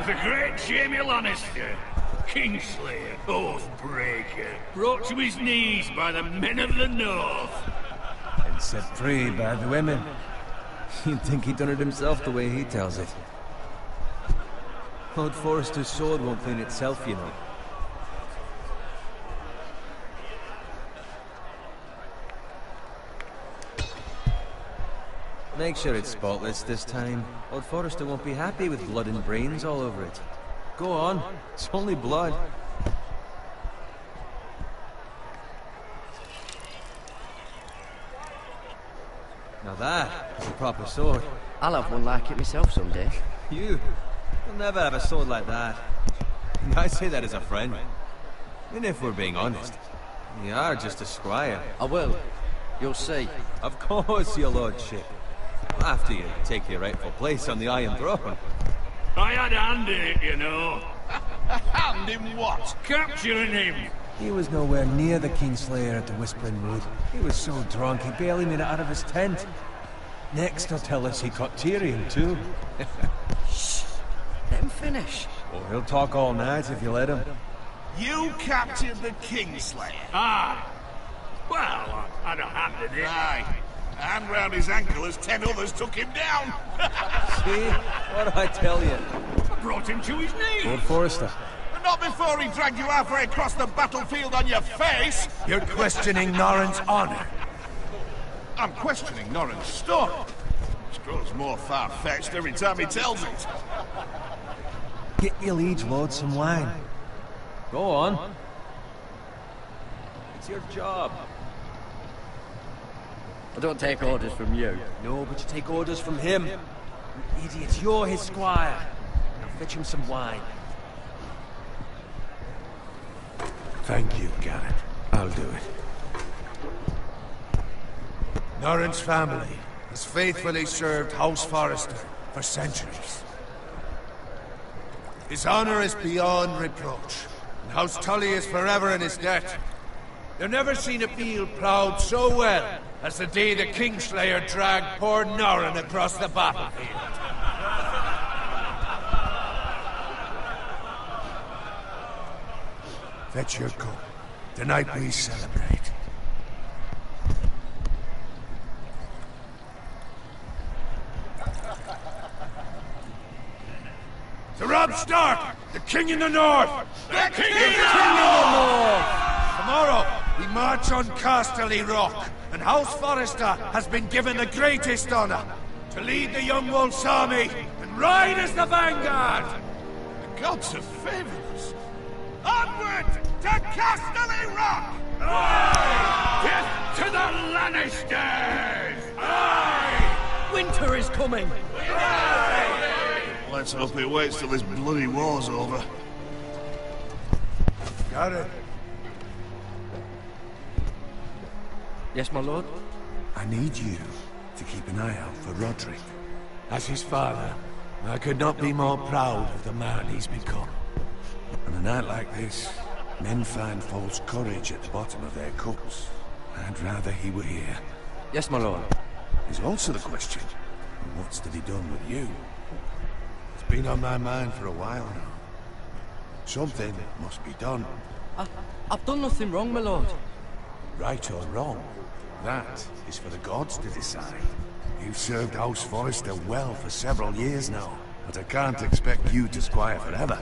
The great Jamie Lannister, Kingslayer, Oathbreaker, brought to his knees by the men of the North. And set free by the women. You'd think he'd done it himself the way he tells it. Lord Forrester's sword won't clean itself, you know. Make sure it's spotless this time. Lord Forrester won't be happy with blood and brains all over it. Go on, it's only blood. Now that is a proper sword. I'll have one like it myself someday. You'll never have a sword like that. And I say that as a friend. And if we're being honest, you are just a squire. I will. You'll see. Of course, your lordship. After you take your rightful place on the Iron Throne. I had a hand in it, you know. A hand in what? Capturing him. He was nowhere near the Kingslayer at the Whispering Wood. He was so drunk he barely made it out of his tent. Next he'll tell us he caught Tyrion too. Shh. Let him finish. Oh, he'll talk all night if you let him. You captured the Kingslayer? Aye. Well, I had a hand in it. Aye. And round his ankle as 10 others took him down. See? What did I tell you? I brought him to his knees. Lord Forrester. But not before he dragged you halfway across the battlefield on your face. You're questioning Norrin's honor. I'm questioning Norrin's story. Which grows more far-fetched every time he tells it. Get your liege lord some wine. Go on. It's your job. I don't take orders from you. No, but you take orders from him. You idiot, you're his squire. Now fetch him some wine. Thank you, Garrett. I'll do it. Norrin's family has faithfully served House Forrester for centuries. His honor is beyond reproach, and House Tully is forever in his debt. They've never seen a field plowed so well as the day the Kingslayer dragged poor Norrin across the battlefield. Fetch your cup. Tonight we celebrate. To Robb Stark, the King in the North! The King in the North! Tomorrow, we march on Casterly Rock, and House Forrester has been given the greatest honor to lead the Young Wolf's army and ride as the vanguard! The gods have favored us. Onward to Casterly Rock! Aye! Death to the Lannisters! Aye! Winter is coming! Aye! Let's hope it waits till this bloody war's over. Got it. Yes, my lord? I need you to keep an eye out for Roderick. As his father, I could not be more proud of the man he's become. On a night like this, men find false courage at the bottom of their cups. I'd rather he were here. Yes, my lord. There's also the question, what's to be done with you? It's been on my mind for a while now. Something must be done. I've done nothing wrong, my lord. Right or wrong, that is for the gods to decide. You've served House Forrester well for several years now, but I can't expect you to squire forever.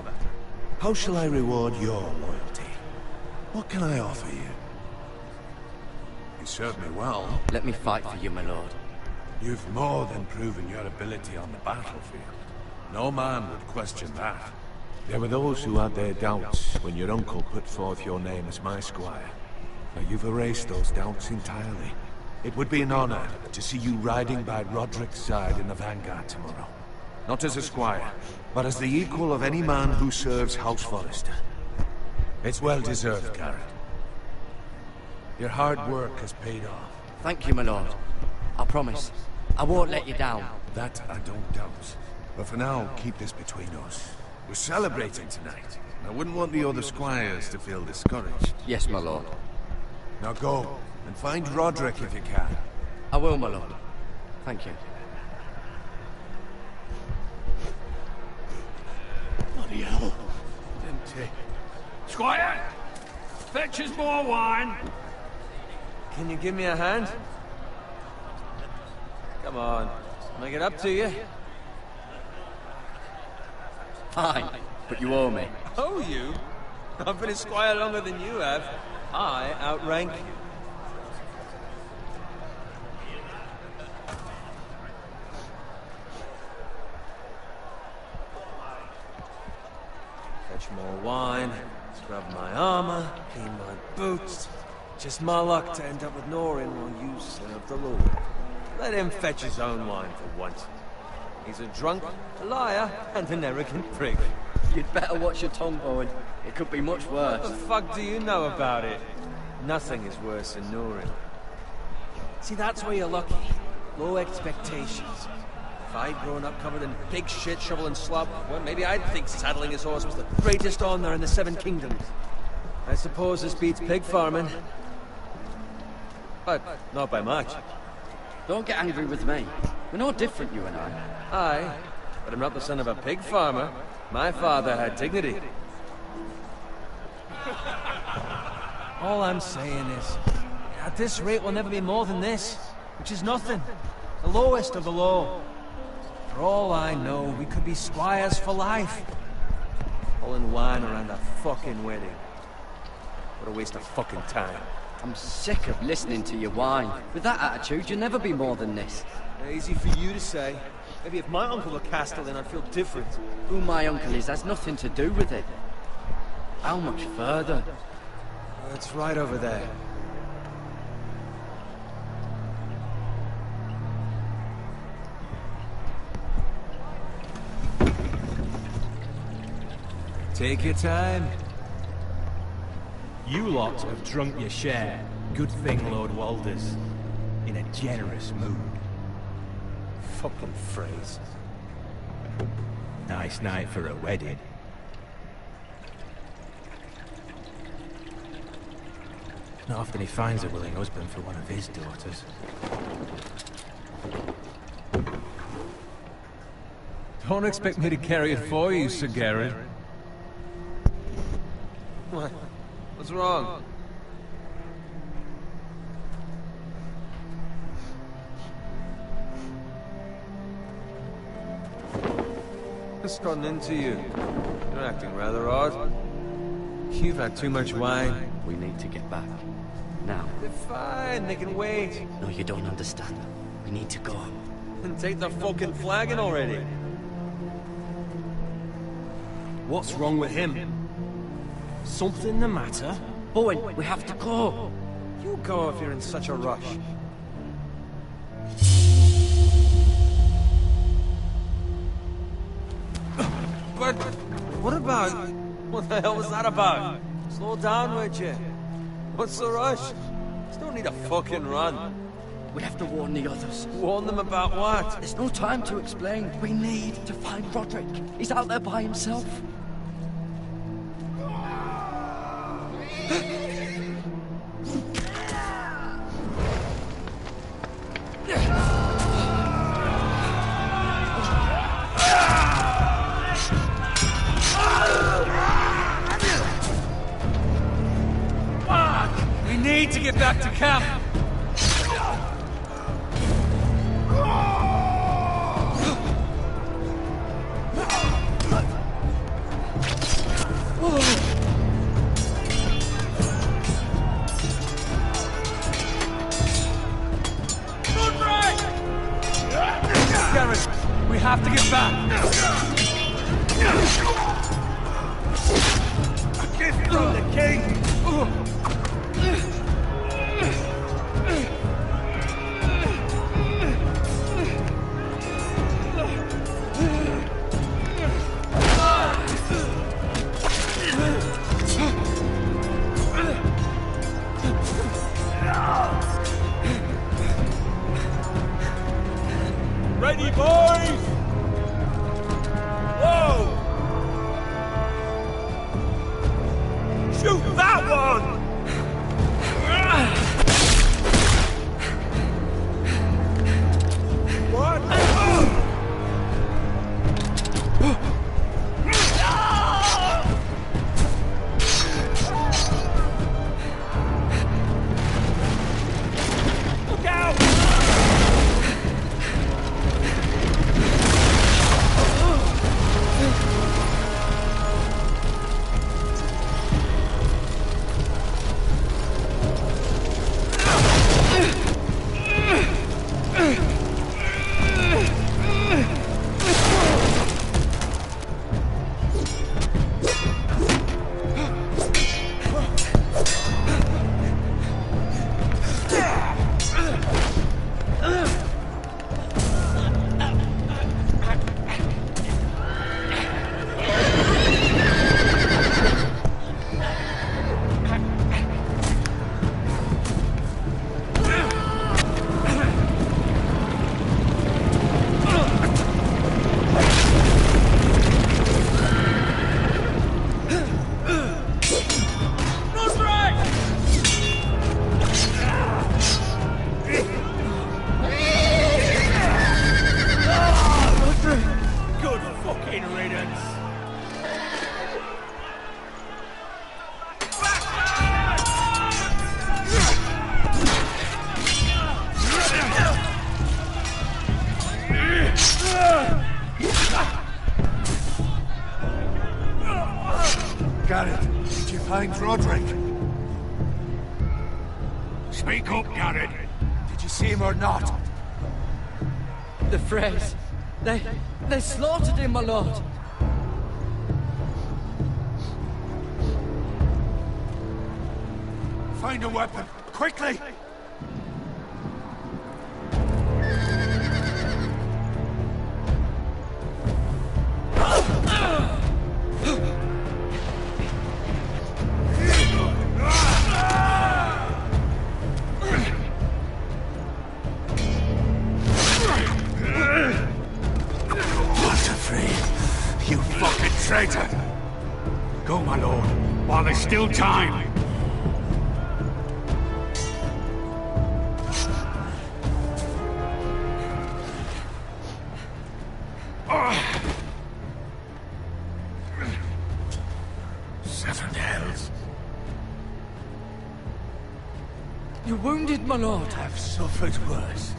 How shall I reward your loyalty? What can I offer you? You served me well. Let me fight for you, my lord. You've more than proven your ability on the battlefield. No man would question that. There were those who had their doubts when your uncle put forth your name as my squire. But you've erased those doubts entirely. It would be an honor to see you riding by Roderick's side in the vanguard tomorrow. Not as a squire, but as the equal of any man who serves House Forrester. It's well deserved, Garrett. Your hard work has paid off. Thank you, my lord. I promise. I won't let you down. That I don't doubt. But for now, keep this between us. We're celebrating tonight. And I wouldn't want the other squires to feel discouraged. Yes, my lord. Now go, and find Roderick if you can. I will, my lord. Thank you. Bloody hell. Empty. Squire! Fetch us more wine. Can you give me a hand? Come on. Make it up to you. Fine, but you owe me. Oh, you? I've been a squire longer than you have. I outrank you. Fetch more wine, scrub my armor, clean my boots. Just my luck to end up with Norin while you serve the Lord. Let him fetch his own wine for once. He's a drunk, a liar, and an arrogant prig. You'd better watch your tongue, Owen. It could be much worse. What the fuck do you know about it? Nothing is worse than Norin. See, that's where you're lucky. Low expectations. If I'd grown up covered in pig shit, shovel and slop, well, maybe I'd think saddling his horse was the greatest honor in the Seven Kingdoms. I suppose this beats pig farming. But not by much. Don't get angry with me. We're no different, you and I. Aye, but I'm not the son of a pig farmer. My father had dignity. All I'm saying is, at this rate we'll never be more than this, which is nothing. The lowest of the low. For all I know, we could be squires for life. Pulling wine around a fucking wedding. What a waste of fucking time. I'm sick of listening to your whine. With that attitude, you'll never be more than this. Easy for you to say. Maybe if my uncle were Castellan, I'd feel different. Who my uncle is has nothing to do with it. How much further? It's right over there. Take your time. You lot have drunk your share. Good thing Lord Walder's in a generous mood. Fucking phrase. Nice night for a wedding. Not often he finds a willing husband for one of his daughters. Don't expect me to carry it for you, Sir Garrett. What? What's wrong? What's gotten into you? You're acting rather odd. You've had too much wine. We need to get back. Now. They're fine, they can wait. No, you don't understand. We need to go. And take the fucking flagon already. What's wrong with him? Something the matter? Owen, we have to go. You go if you're in such a rush. But what about... What the hell was that about? Slow down, would you? What's the rush? There's no need to fucking run. We have to warn the others. Warn them about what? There's no time to explain. We need to find Roderick. He's out there by himself. We need to get back to camp. Garrett, we have to get back. A gift from the king. Ready, boys? Whoa! Shoot that one! Garrett, did you find Roderick? Speak up, Garrett. Did you see him or not? The Freys. They slaughtered him, my lord. Find a weapon, quickly! You fucking traitor! Go, my lord, while there's still time. Seven hells. You're wounded, my lord. I've suffered worse.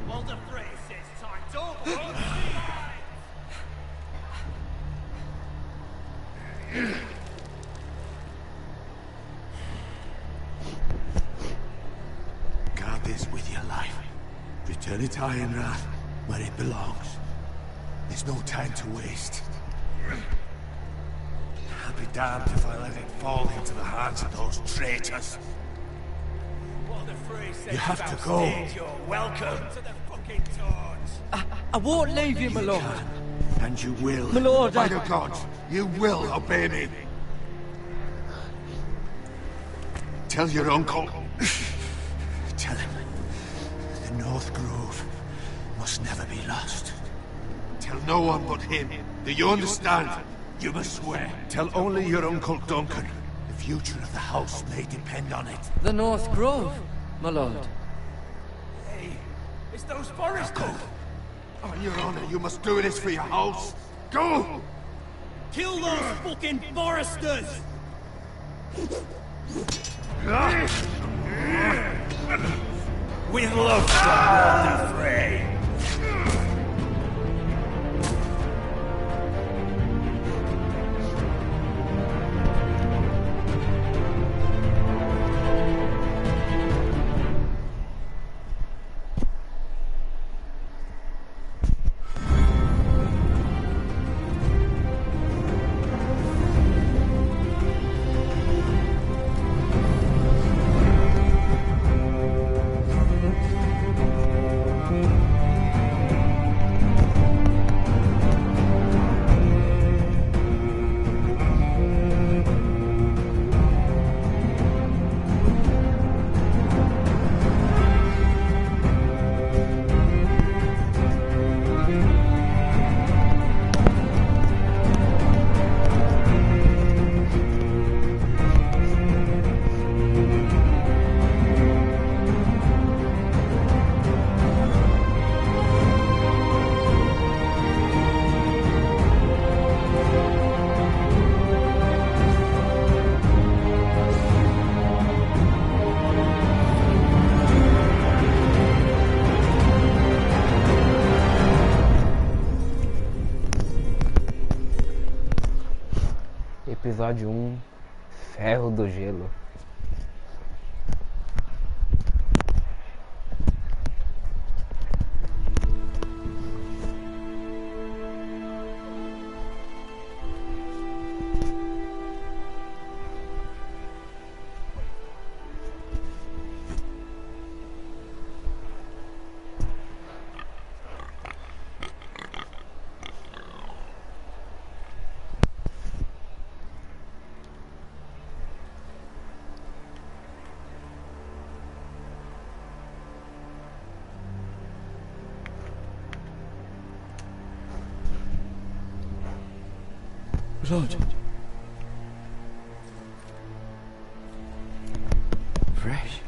Walder Frey says time's over. Guard this with your life. Return it to Ironrath, where it belongs. There's no time to waste. I'll be damned if I let it fall into the hands of those traitors. Walder Frey says You have to about go. stage, you're welcome to the fucking torch. I won't leave you, my You lord. can, and you will. My lord, By I- the gods, you will obey me. Tell your uncle. Tell him the North Grove must never be lost. Tell no one but him. Do you understand? You must swear. Tell only your Uncle Duncan. The future of the house may depend on it. The North Grove, my lord. Hey, it's those foresters. Go. On your honor, you must do this for your house. Go! Kill those fucking foresters! With love from Walder Frey. Go! Episódio 1, Ferro do Gelo. Lord. Fresh.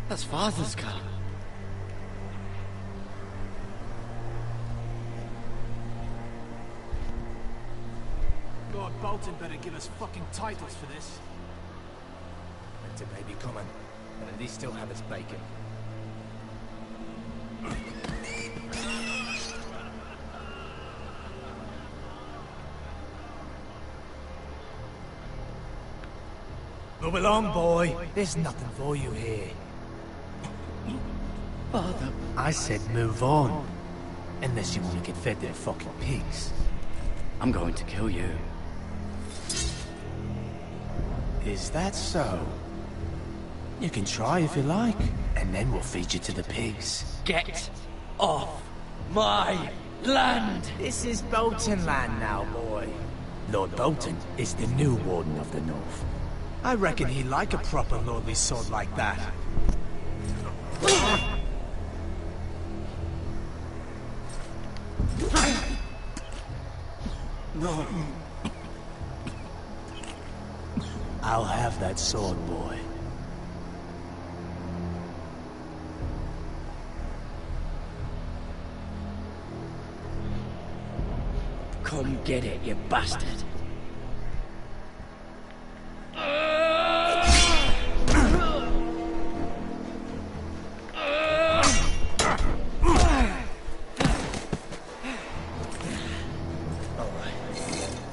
That's Father's car. Lord Bolton better give us fucking titles for this. Winter may be coming, but at least still have his bacon. Move along, boy. There's nothing for you here. Father. I said move on. Unless you want to get fed their fucking pigs. I'm going to kill you. Is that so? You can try if you like, and then we'll feed you to the pigs. Get off my land! This is Bolton land now, boy. Lord Bolton is the new Warden of the North. I reckon he'd like a proper lordly sword like that. No. I'll have that sword, boy. Come get it, you bastard.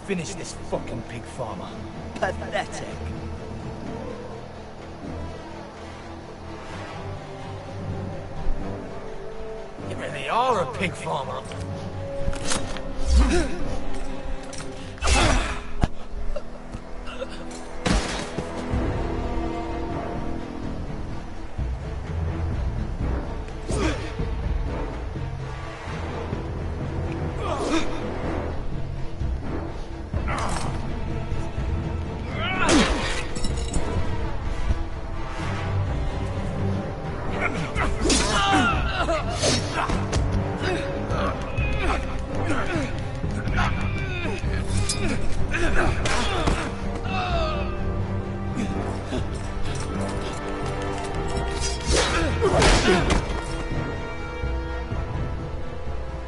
Finish this fucking pig farmer. Pathetic. You really are a pig farmer.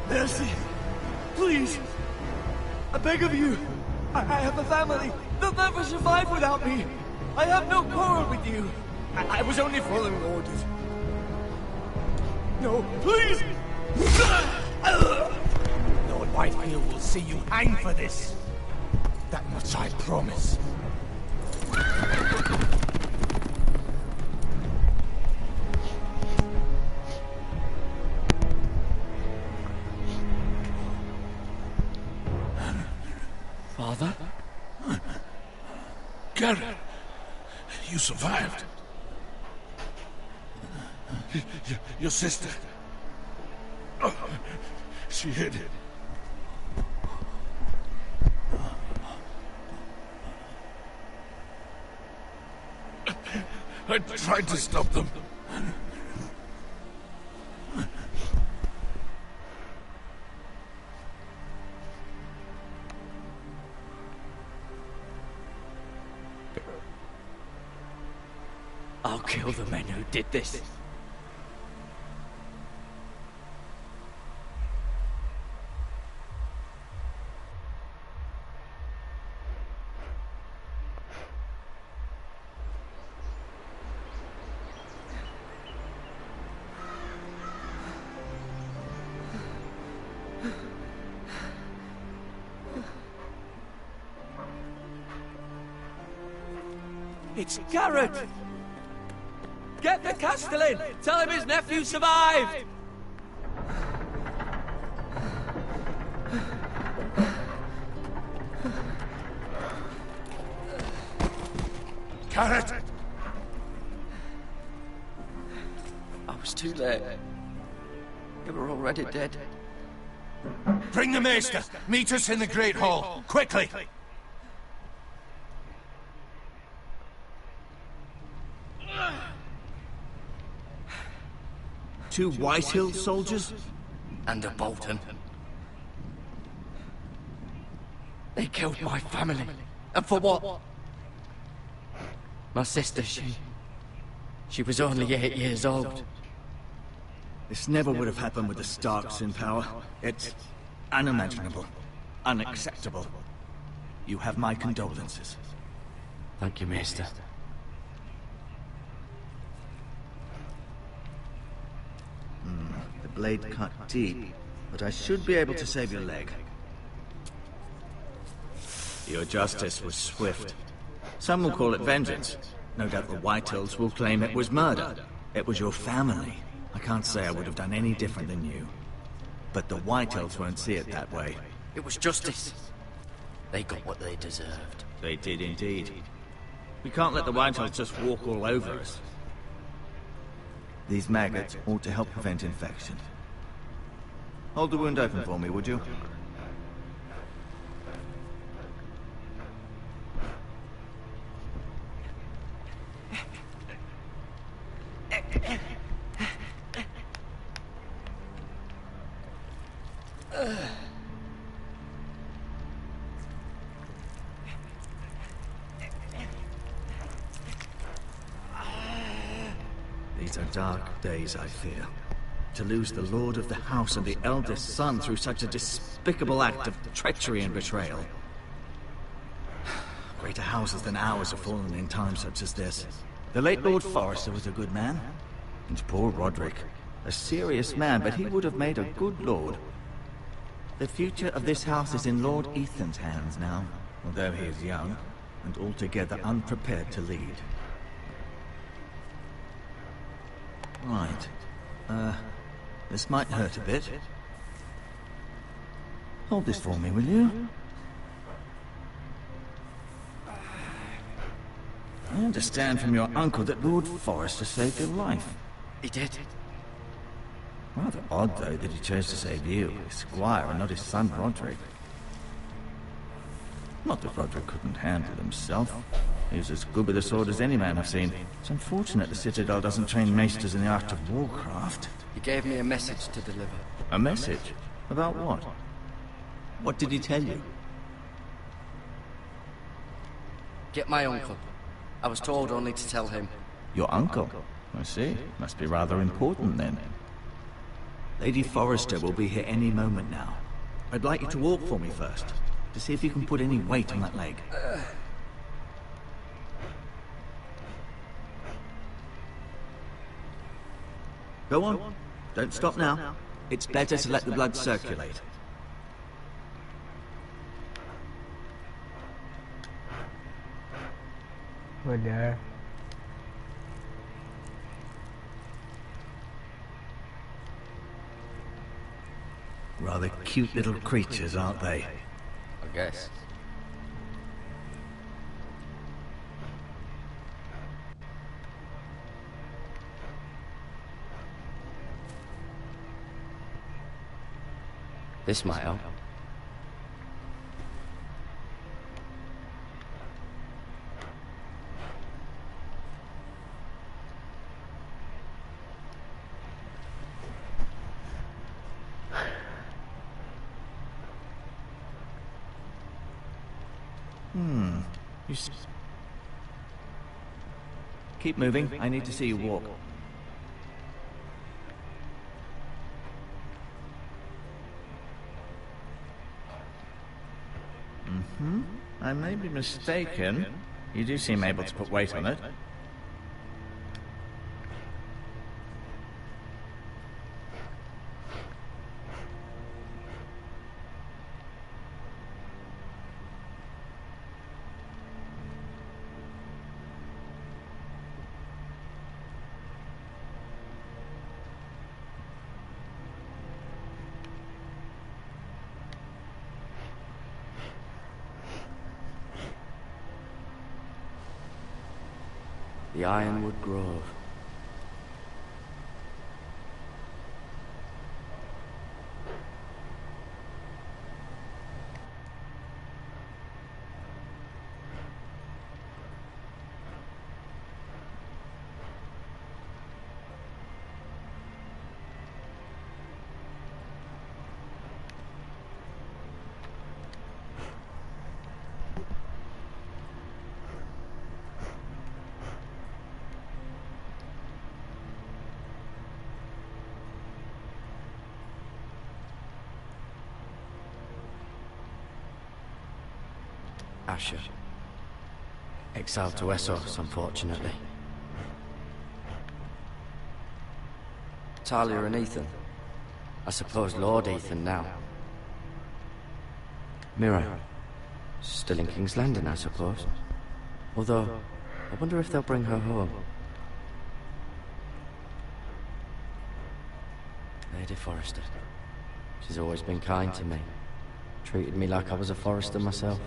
Mercy! Please! I beg of you! I have a family! They'll never survive without me! I have no quarrel with you! I was only following orders. No, please! Lord Whitefield will see you hang for this. That much I promise. Father? Garrett, you survived. Your sister. Oh, she hid it. I tried to stop them. I'll kill the men who did this. It's Garrett! Get the Castellan! Tell him his nephew survived! Garrett! I was too late. They were already dead. Bring the Maester! Meet us in the Great Hall! Quickly! Two Whitehill soldiers? And a Bolton. They killed my family. And for what? My sister, she was only 8 years old. This never would have happened with the Starks in power. It's unimaginable. Unacceptable. You have my condolences. Thank you, Maester. The blade cut deep, but I should be able to save your leg. Your justice was swift. Some will call it vengeance. No doubt the Whitehills will claim it was murder. It was your family. I can't say I would have done any different than you. But the Whitehills won't see it that way. It was justice. They got what they deserved. They did indeed. We can't let the Whitehills just walk all over us. These maggots ought to help prevent infection. Hold the wound open for me, would you? These are dark days, I fear. To lose the lord of the house and the eldest son through such a despicable act of treachery and betrayal. Greater houses than ours have fallen in times such as this. The late Lord Forrester was a good man. And poor Roderick. A serious man, but he would have made a good lord. The future of this house is in Lord Ethan's hands now, although he is young and altogether unprepared to lead. Right. This might hurt a bit. Hold this for me, will you? I understand from your uncle that Lord Forrester saved your life. He did. Rather odd, though, that he chose to save you, his squire, and not his son Roderick. Not that Roderick couldn't handle himself. He was as good with a sword as any man I've seen. It's unfortunate the Citadel doesn't train maesters in the art of warcraft. He gave me a message to deliver. A message? About what? What did he tell you? Get my uncle. I was told only to tell him. Your uncle? I see. Must be rather important then. Lady Forrester will be here any moment now. I'd like you to walk for me first, to see if you can put any weight on that leg. Go on. Don't stop now. It's better to let the blood circulate. Olhar. Rather cute little creatures, aren't they? I guess. This might help. Keep moving. I need to see you walk. I may be mistaken. You do seem able to put weight on it. The Ironwood Grove. Asher. Exiled to Essos, unfortunately. Talia and Ethan. I suppose Lord Ethan now. Mira. Still in King's Landing, I suppose. Although, I wonder if they'll bring her home. Lady Forrester. She's always been kind to me. Treated me like I was a Forrester myself.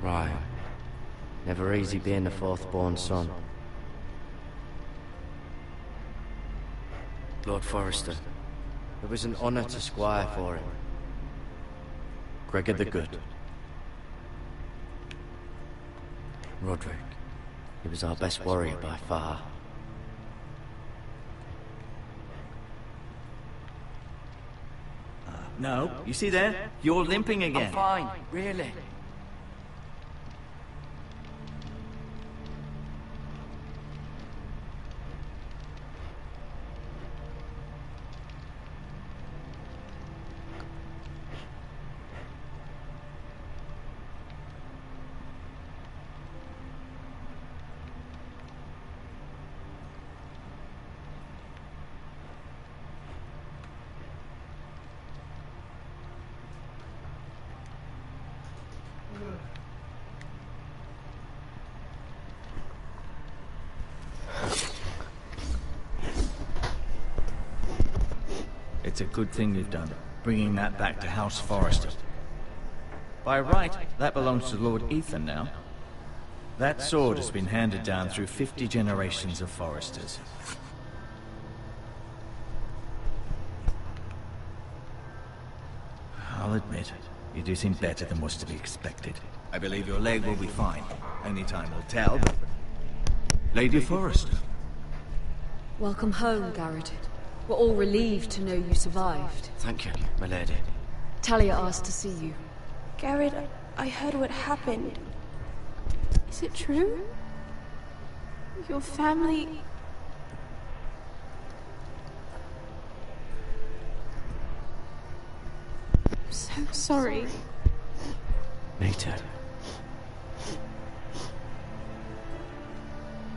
Right. Never easy being the fourth-born son. Lord Forrester. It was an honor to squire for him. Gregor the Good. Roderick. He was our best warrior by far. No, you see there? You're limping again. I'm fine, really. It's a good thing you've done, bringing that back to House Forrester. By right, that belongs to Lord Ethan now. That sword has been handed down through 50 generations of Forresters. I'll admit, you do seem better than was to be expected. I believe your leg will be fine. Only time will tell, but... Lady Forrester. Welcome home, Garrett. We're all relieved to know you survived. Thank you, my lady. Talia asked to see you. Garrett, I heard what happened. Is it true? Your family... I'm so sorry. Me too.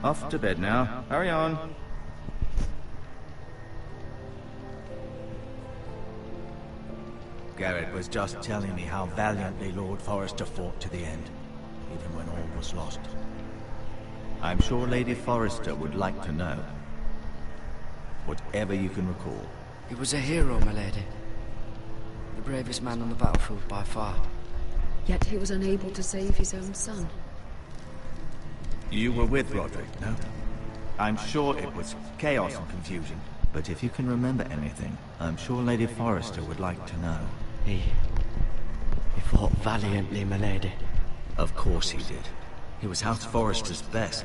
Off to bed now. Hurry on. Garrett was just telling me how valiantly Lord Forrester fought to the end, even when all was lost. I'm sure Lady Forrester would like to know. Whatever you can recall. He was a hero, my lady. The bravest man on the battlefield by far. Yet he was unable to save his own son. You were with Roderick, no? I'm sure it was chaos and confusion. But if you can remember anything, I'm sure Lady Forrester would like to know. He fought valiantly, my lady. Of course he did. He was House Forrester's best.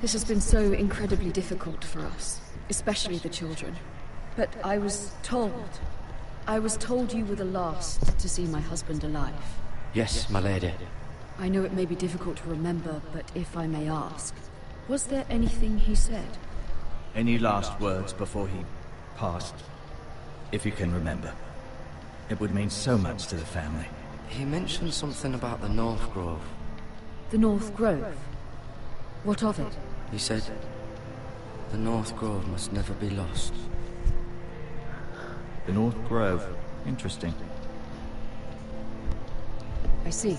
This has been so incredibly difficult for us, especially the children. But I was told you were the last to see my husband alive. Yes, my lady. I know it may be difficult to remember, but if I may ask, was there anything he said? Any last words before he passed? If you can remember. It would mean so much to the family. He mentioned something about the North Grove. The North Grove? What of it? He said, the North Grove must never be lost. The North Grove. Interesting. I see.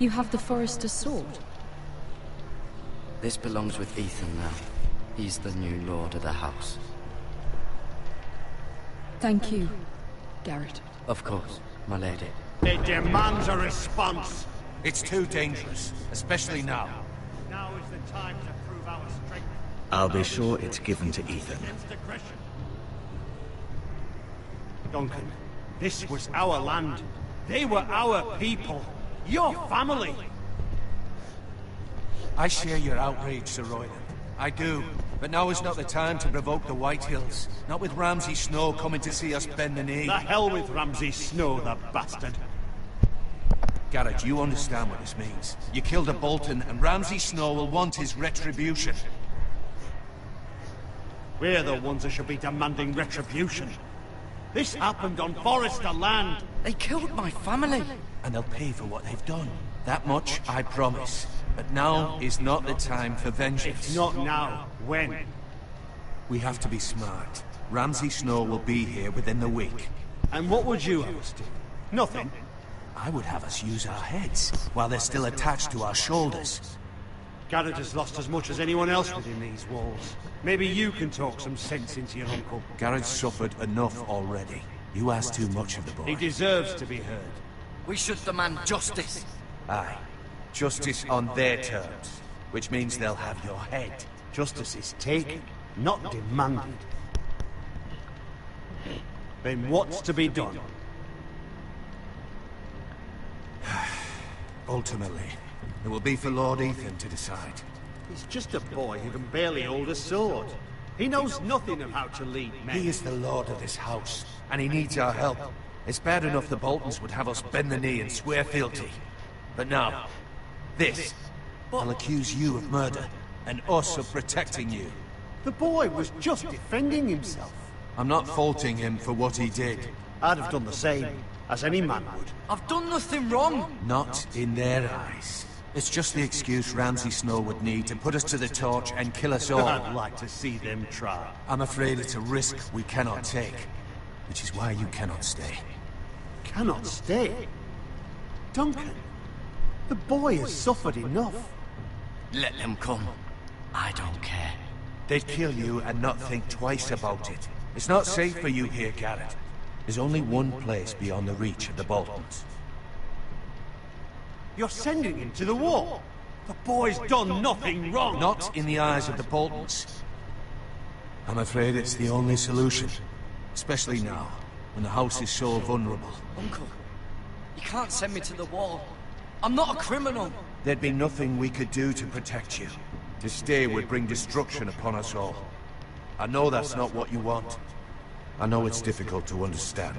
You have the Forester's sword. This belongs with Ethan now. He's the new lord of the house. Thank you, Garrett. Of course, my lady. It demands a response. It's too dangerous, especially now. Now is the time to prove our strength. I'll be sure it's given to Ethan. Against aggression. Duncan, this was our land. They were our people. Your family. I share your outrage, Sir Royland. I do. But now is not the time to provoke the Whitehills. Not with Ramsay Snow coming to see us bend the knee. The hell with Ramsay Snow, the bastard. Garrett, you understand what this means. You killed a Bolton, and Ramsay Snow will want his retribution. We're the ones that should be demanding retribution. This happened on Forester land. They killed my family. And they'll pay for what they've done. That much, I promise. But now is not the time for vengeance. It's not now. When? We have to be smart. Ramsay Snow will be here within the week. And what would you have us do? Nothing. I would have us use our heads, while they're still attached to our shoulders. Garrett has lost as much as anyone else within these walls. Maybe you can talk some sense into your uncle. Garrett's suffered enough already. You ask too much of the boy. He deserves to be heard. We should demand justice. Aye. Justice on their terms, which means they'll have your head. Justice is taken, not demanded. Then what's to be done? Ultimately, it will be for Lord Ethan to decide. He's just a boy who can barely hold a sword. He knows nothing of how to lead men. He is the lord of this house, and he needs our help. It's bad enough the Boltons would have us bend the knee and swear fealty. But now, this. I'll accuse you of murder, and us of protecting you. The boy was just defending himself. I'm not faulting him for what he did. I'd have done the same, as any man would. I've done nothing wrong. Not in their eyes. It's just the excuse Ramsay Snow would need to put us to the torch and kill us all. I'd like to see them try. I'm afraid it's a risk we cannot take, which is why you cannot stay. Cannot stay? Duncan, the boy has suffered enough. Let them come. I don't care. They'd kill you and not think twice about it. It's not safe for you here, Garrett. There's only one place beyond the reach of the Boltons. You're sending him to the war. The boy's done nothing wrong. Not in the eyes of the Boltons. I'm afraid it's the only solution. Especially now, when the house is so vulnerable. Uncle, you can't send me to the wall. I'm not a criminal. There'd be nothing we could do to protect you. To stay would bring destruction upon us all. I know that's not what you want. I know it's difficult to understand.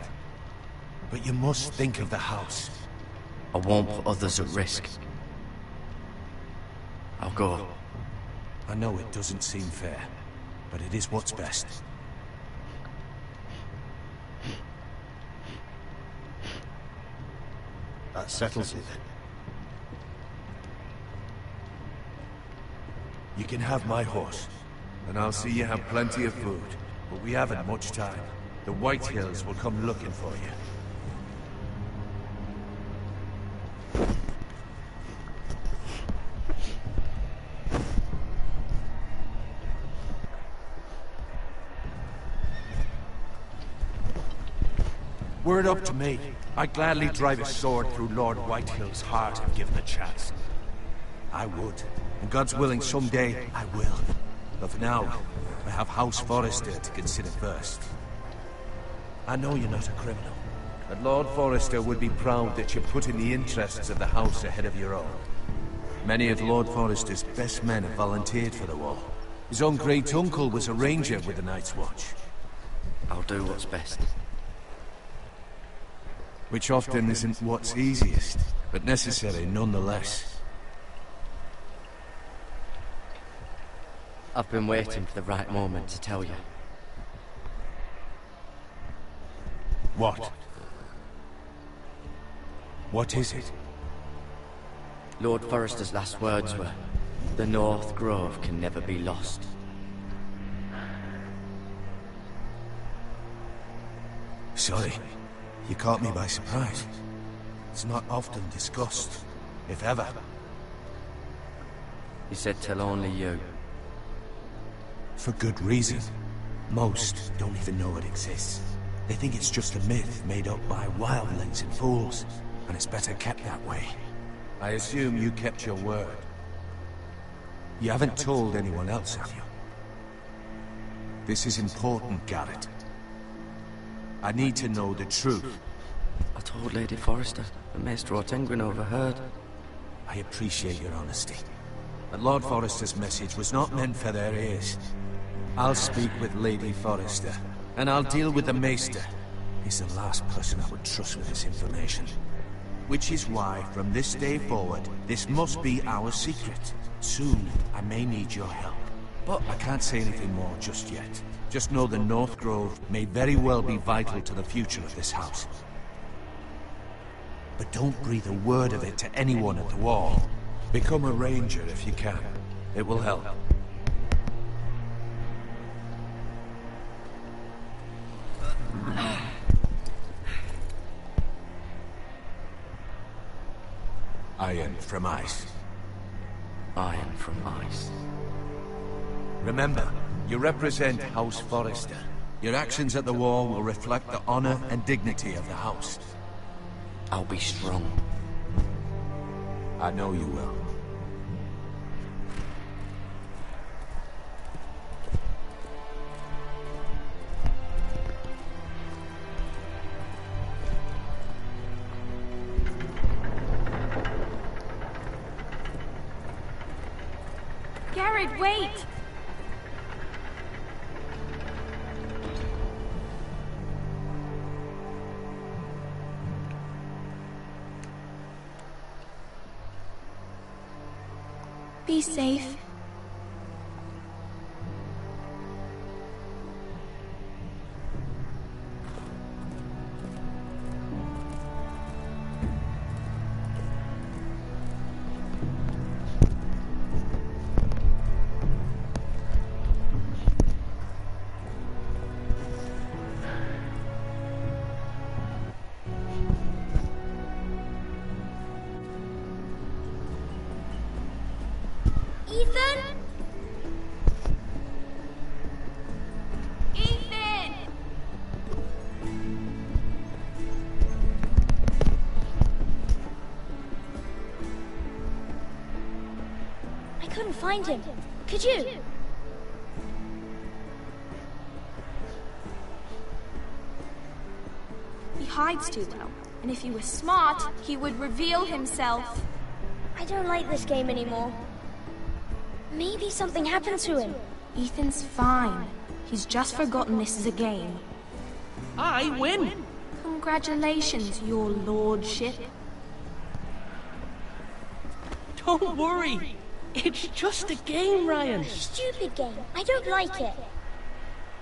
But you must think of the house. I won't put others at risk. I'll go. I know it doesn't seem fair, but it is what's best. That settles it. You can have my horse, and I'll see you have plenty of food. But we haven't much time. The Whitehills will come looking for you. Were it up to me, I'd gladly drive a sword through Lord Whitehill's heart if given a chance. I would. And God's willing, someday I will. But for now, I have House Forrester to consider first. I know you're not a criminal, but Lord Forrester would be proud that you're putting the interests of the house ahead of your own. Many of Lord Forrester's best men have volunteered for the war. His own great-uncle was a ranger with the Night's Watch. I'll do what's best. Which often isn't what's easiest, but necessary nonetheless. I've been waiting for the right moment to tell you. What? What is it? Lord Forrester's last words were, "The North Grove can never be lost." Sorry, you caught me by surprise. It's not often discussed, if ever. He said tell only you. For good reason. Most don't even know it exists. They think it's just a myth made up by wildlings and fools, and it's better kept that way. I assume you kept your word. You haven't told anyone else, have you? This is important, Garrett. I need to know the truth. I told Lady Forrester, but Maester Ortengrin overheard. I appreciate your honesty. But Lord Forrester's message was not meant for their ears. I'll speak with Lady Forrester, and I'll deal with the Maester. He's the last person I would trust with this information. Which is why, from this day forward, this must be our secret. Soon, I may need your help. But I can't say anything more just yet. Just know the North Grove may very well be vital to the future of this house. But don't breathe a word of it to anyone at the wall. Become a ranger if you can. It will help. Iron from ice. Iron from ice. Remember, you represent House Forrester. Your actions at the war will reflect the honor and dignity of the house. I'll be strong. I know you will. Garrett, wait! Be safe. Ethan? Ethan! I couldn't find him. Could you? He hides too well. And if he was smart, he would reveal himself. I don't like this game anymore. Maybe something happened to him. Ethan's fine. He's just forgotten this is a game. I win! Congratulations, your lordship. Don't worry. It's just a game, Ryan. Stupid game. I don't like it.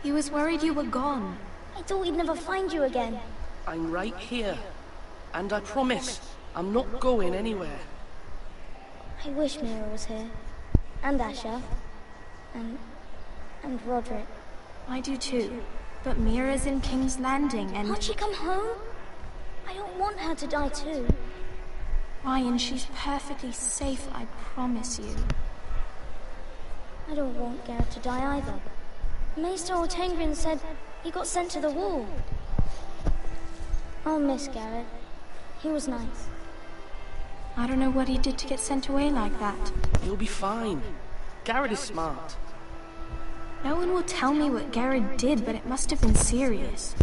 He was worried you were gone. I thought we'd never find you again. I'm right here. And I promise, I'm not going anywhere. I wish Mira was here. And Asher. And Roderick. I do too. But Mira's in King's Landing and... Can't she come home? I don't want her to die too. Ryan, she's perfectly safe, I promise you. I don't want Garrett to die either. Maester Ortengrin said he got sent to the wall. I'll miss Garrett. He was nice. I don't know what he did to get sent away like that. You'll be fine. Garrett is smart. No one will tell me what Garrett did, but it must have been serious.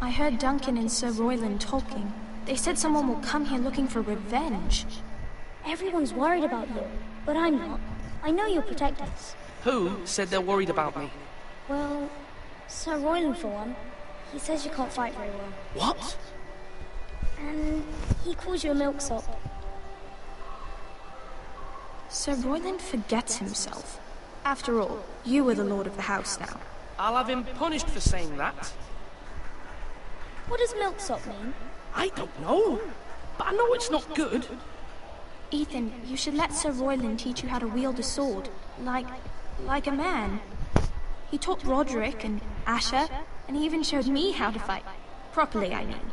I heard Duncan and Sir Royland talking. They said someone will come here looking for revenge. Everyone's worried about you, but I'm not. I know you'll protect us. Who said they're worried about me? Well, Sir Royland for one. He says you can't fight very well. What? And he calls you a milksop. Sir Royland forgets himself. After all, you are the lord of the house now. I'll have him punished for saying that. What does milksop mean? I don't know, but I know it's not good. Ethan, you should let Sir Royland teach you how to wield a sword, like a man. He taught Roderick and Asher, and he even showed me how to fight. Properly, I mean.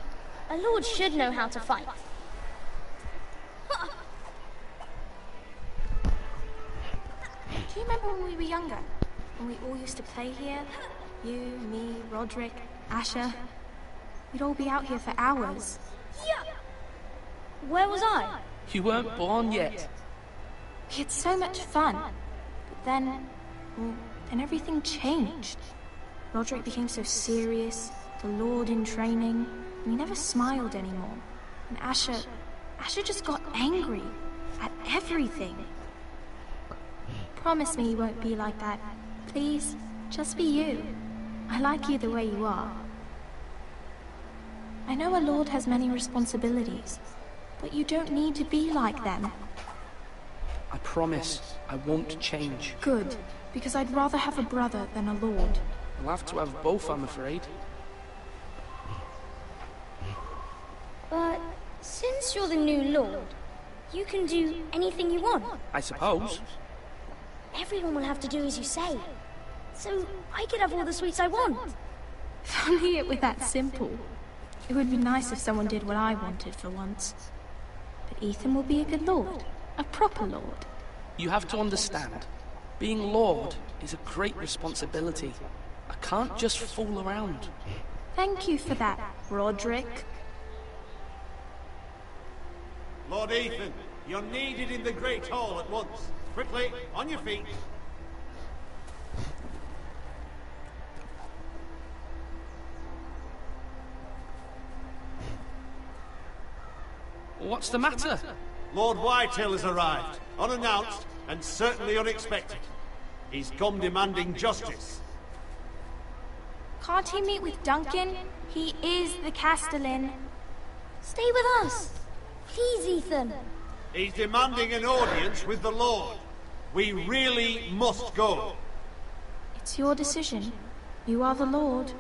A lord should know how to fight. Do you remember when we were younger? When we all used to play here? You, me, Roderick, Asher. We'd all be out here for hours. Yeah. Where was I? You weren't born yet. We had so much fun. But then everything changed. Roderick became so serious, the Lord in training, and he never smiled anymore. And Asher just got angry at everything. Promise me you won't be like that. Please, just be you. I like you the way you are. I know a lord has many responsibilities, but you don't need to be like them. I promise I won't change. Good, because I'd rather have a brother than a lord. We'll have to have both, I'm afraid. But since you're the new lord, you can do anything you want. I suppose. Everyone will have to do as you say. So I could have all the sweets I want. If only it were that simple. It would be nice if someone did what I wanted for once. But Ethan will be a good lord. A proper lord. You have to understand, being lord is a great responsibility. I can't just fool around. Thank you for that, Roderick. Lord Ethan, you're needed in the Great Hall at once. Quickly, on your feet. What's the matter? Lord Whitehill has arrived, unannounced and certainly unexpected. He's come demanding justice. Can't he meet with Duncan? He is the Castellan. Stay with us. Please, Ethan. He's demanding an audience with the Lord. We really must go. It's your decision. You are the Lord.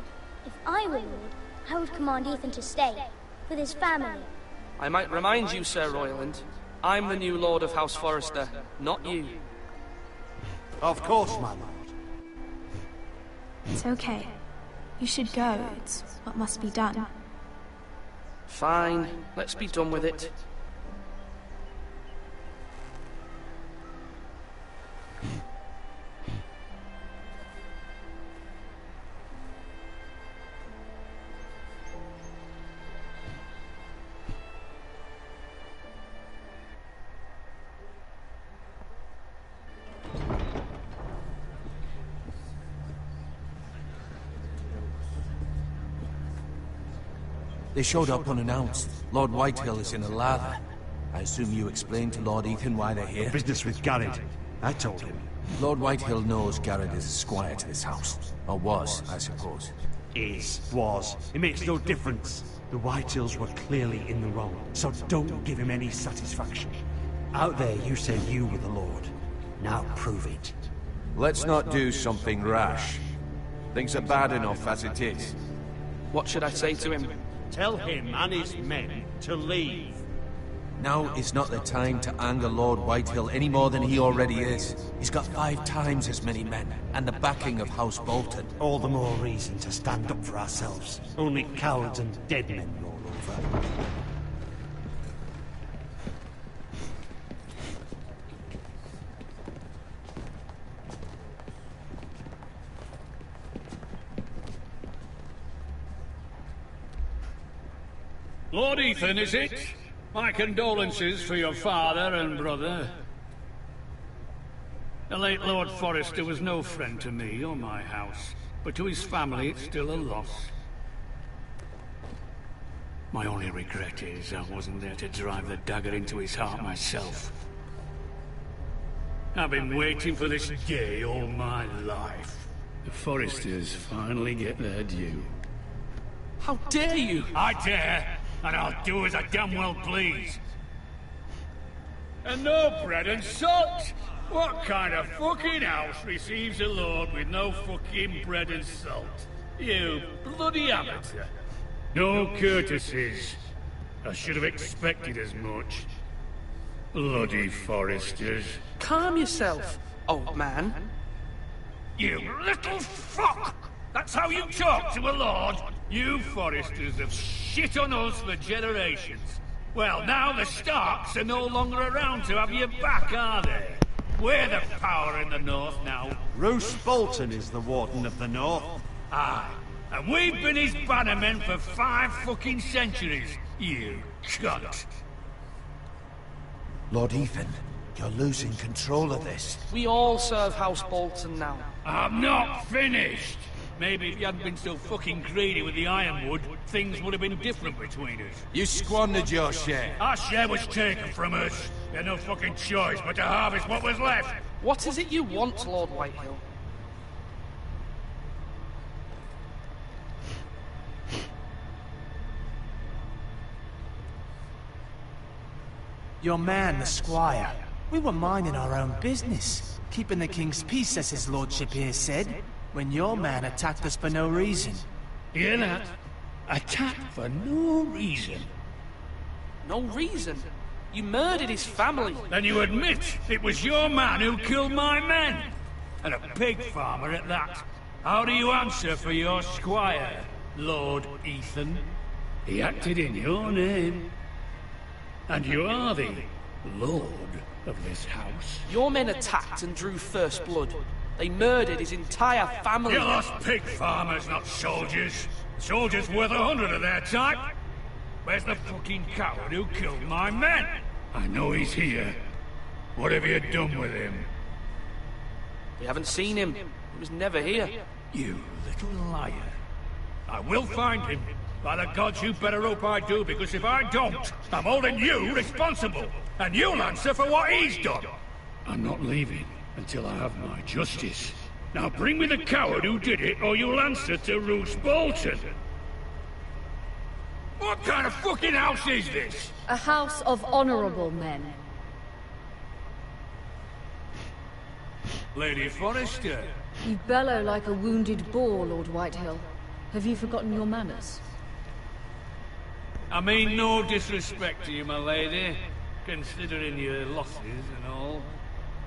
If I were Lord, I would command Ethan to stay, with his family. I might remind you, Sir Royland, I'm the new Lord of House Forrester, not you. Of course, my lord. It's okay. You should go. It's what must be done. Fine, let's be done with it. They showed up unannounced. Lord Whitehill is in a lather. I assume you explained to Lord Ethan why they're here? Business with Garrett. I told him. Lord Whitehill knows Garrett is a squire to this house. Or was, I suppose. Was. It makes no difference. The Whitehills were clearly in the wrong, so don't give him any satisfaction. Out there, you said you were the Lord. Now prove it. Let's not do something rash. Things are bad enough as it is. What should I say to him? Tell him and his men to leave. Now is not the time to anger Lord Whitehill any more than he already is. He's got 5 times as many men, and the backing of House Bolton. All the more reason to stand up for ourselves. Only cowards and dead men roll over. Lord Ethan, is it? My condolences for your father and brother. The late Lord Forrester was no friend to me or my house, but to his family it's still a loss. My only regret is I wasn't there to drive the dagger into his heart myself. I've been waiting for this day all my life. The Forresters finally get their due. How dare you! I dare, and I'll do as I damn well please. And no bread and salt! What kind of fucking house receives a lord with no fucking bread and salt? You bloody amateur. No courtesies. I should have expected as much. Bloody Forresters. Calm yourself, old man. You little fuck! That's how you talk to a lord? You Forresters have shit on us for generations. Well, now the Starks are no longer around to have your back, are they? We're the power in the north now. Roose Bolton is the Warden of the North. Aye. And we've been his bannermen for 5 fucking centuries, you cunt. Lord Ethan, you're losing control of this. We all serve House Bolton now. I'm not finished. Maybe if you hadn't been so fucking greedy with the ironwood, things would have been different between us. You squandered your share. Our share was taken from us. We had no fucking choice but to harvest what was left. What is it you want, Lord Whitehill? Your man, the squire. We were minding our own business, keeping the king's peace, as his lordship here said, when your man attacked us for no reason. Hear that? Attacked for no reason. No reason? You murdered his family. Then you admit it was your man who killed my men. And a pig farmer at that. How do you answer for your squire, Lord Ethan? He acted in your name. And you are the lord of this house. Your men attacked and drew first blood. They murdered his entire family. You lost pig farmers, not soldiers. Soldiers worth 100 of their type. Where's the fucking coward who killed my men? I know he's here. What have you done with him? We haven't seen him. He was never here. You little liar. I will find him. By the gods, you better hope I do, because if I don't, I'm holding you responsible. And you'll answer for what he's done. I'm not leaving until I have my justice. Now bring me the coward who did it, or you'll answer to Roose Bolton. What kind of fucking house is this? A house of honorable men. Lady Forrester. You bellow like a wounded boar, Lord Whitehill. Have you forgotten your manners? I mean no disrespect to you, my lady, considering your losses and all.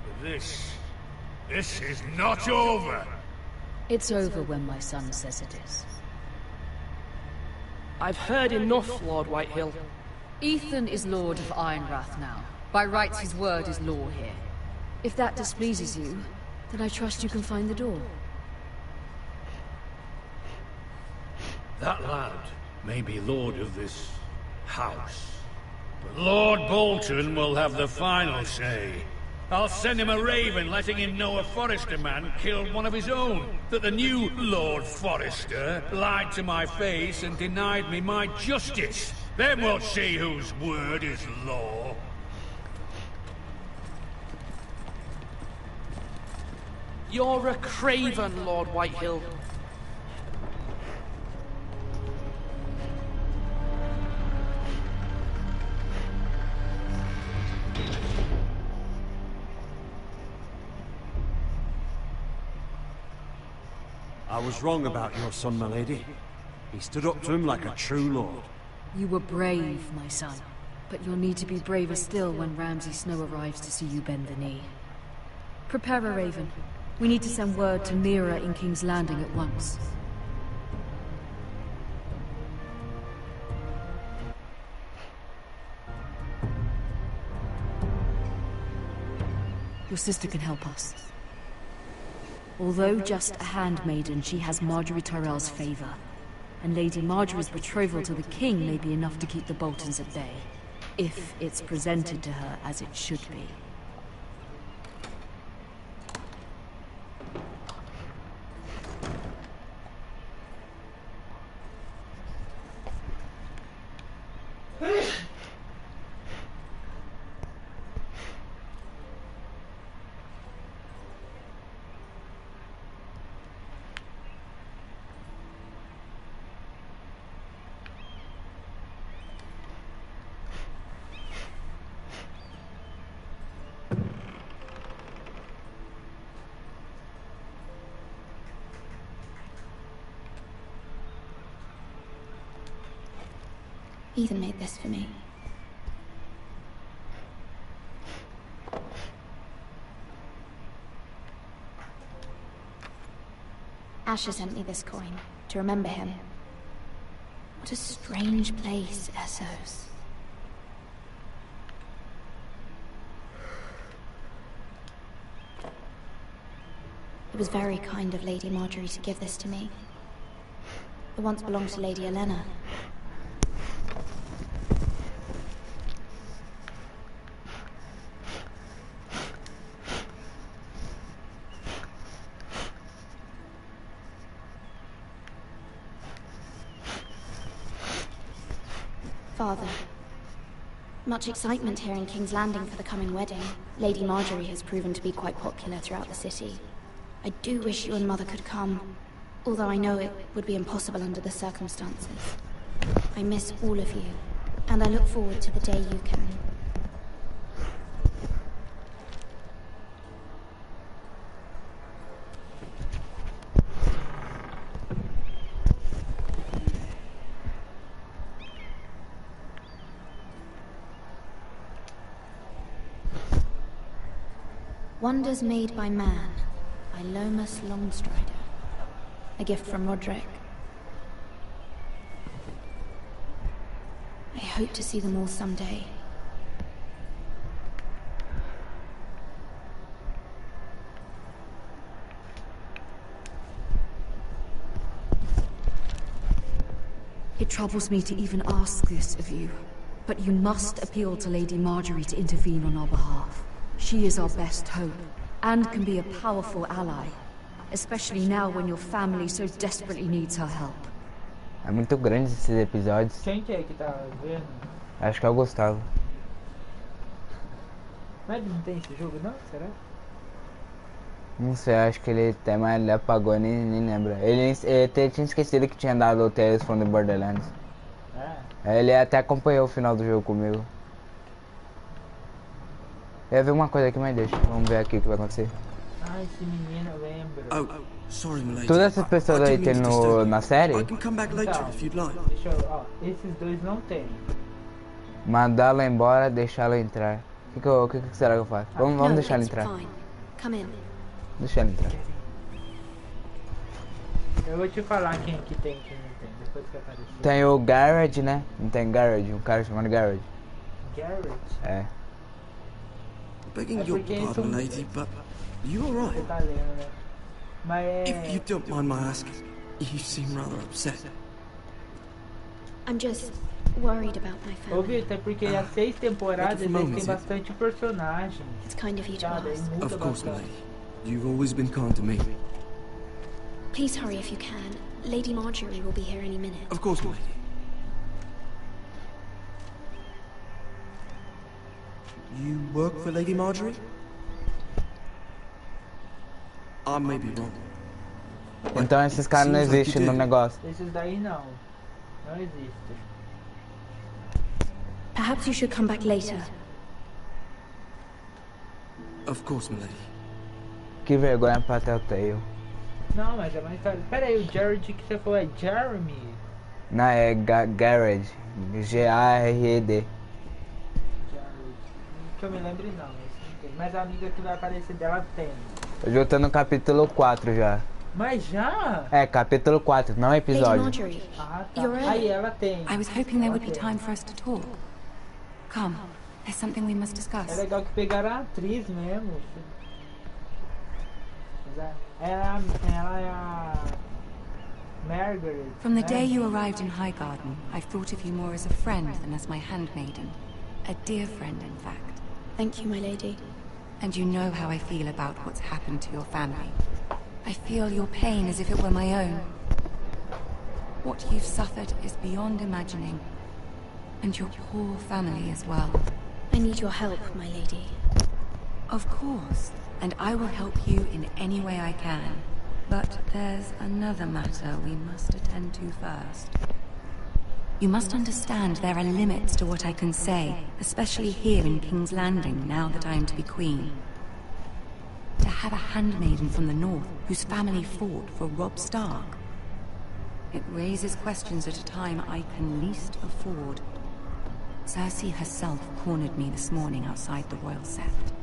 But this is not over. It's over when my son says it is. I've heard enough, Lord Whitehill. Ethan is Lord of Ironrath now. By rights, his word is law here. If that displeases you, then I trust you can find the door. That lad may be lord of this house, but Lord Bolton will have the final say. I'll send him a raven letting him know a Forrester man killed one of his own, that the new Lord Forrester lied to my face and denied me my justice. Then we'll see whose word is law. You're a craven, Lord Whitehill. I was wrong about your son, my lady. He stood up to him like a true lord. You were brave, my son. But you'll need to be braver still when Ramsay Snow arrives to see you bend the knee. Prepare a raven. We need to send word to Mira in King's Landing at once. Your sister can help us. Although just a handmaiden, she has Marjorie Tyrell's favor. And Lady Marjorie's betrothal to the king may be enough to keep the Boltons at bay. if it's presented to her as it should be. Ethan made this for me. Asher sent me this coin to remember him. What a strange place, Essos. It was very kind of Lady Marjorie to give this to me. It once belonged to Lady Elena. Father, much excitement here in King's Landing for the coming wedding. Lady Marjorie has proven to be quite popular throughout the city. I do wish you and Mother could come, although I know it would be impossible under the circumstances. I miss all of you, and I look forward to the day you can. Wonders Made by Man, by Lomas Longstrider. A gift from Roderick. I hope to see them all someday. It troubles me to even ask this of you, but you must appeal to Lady Marjorie to intervene on our behalf. She is our best hope, and can be a powerful ally, especially now when your family so desperately needs her help. É muito grande esses episódios. Quem que é que tá vendo? Acho que é o Gustavo. Mas não tem esse jogo não? Será? Não sei, acho que ele até mais ele apagou, nem lembra. Ele tinha esquecido que tinha dado o Tales from the Borderlands. Ele até acompanhou o final do jogo comigo. Eu ia ver uma coisa aqui, mas deixa. Vamos ver aqui o que vai acontecer. Ah, esse menino eu lembro. Oh, sorry, my lady. Todas essas pessoas aí tem na série? I can come back later if you'd like. Deixa eu, ó, esses dois não tem. Mandar ela embora, deixar ela entrar. O que será que eu faço? Vamos deixar ela entrar. Deixa ela entrar. Eu vou te falar quem que tem e quem não tem, depois que aparecer. Tem o Garrett, né? Não tem Garrett, um cara chamado Garrett. Garrett? É. Begging your pardon, lady, but you alright? Você tá lendo, né? Mas é... If you don't mind my asking, you seem rather upset. I'm just worried about my family. Ô, Vitor, porque as 6 temporadas eles têm bastante personagens. It's kind of you to ask. Of course, my lady. You've always been kind to me. Please hurry if you can. Lady Marjorie will be here any minute. Of course, my lady. You work for Lady Marjorie? I may be wrong. Então esses caras não existem no negócio. Esses daí não. Não existem. Perhaps you should come back later. Of course, my lady. Que vergonha pra Telltale. Não, mas é mais tarde. Pera aí, o Jared que você falou é Jeremy? Não, é Garrett. G-A-R-E-D. Que eu me lembre não, mas a amiga que vai aparecer dela tem. Eu já tô no capítulo 4 já. Mas já? É, capítulo 4, não episódio. Ah, tá. Aí ela tem. I was hoping there would be time for us to talk. Come, there's something we must discuss. É legal que pegaram a atriz mesmo. Ela é a Margaret. From the day you arrived in Highgarden, I've thought of you more as a friend than as my handmaiden. A dear friend, in fact. Thank you, my lady. And you know how I feel about what's happened to your family. I feel your pain as if it were my own. What you've suffered is beyond imagining. And your poor family as well. I need your help, my lady. Of course. And I will help you in any way I can. But there's another matter we must attend to first. You must understand there are limits to what I can say, especially here in King's Landing, now that I am to be queen. To have a handmaiden from the north, whose family fought for Robb Stark. It raises questions at a time I can least afford. Cersei herself cornered me this morning outside the Royal Sept.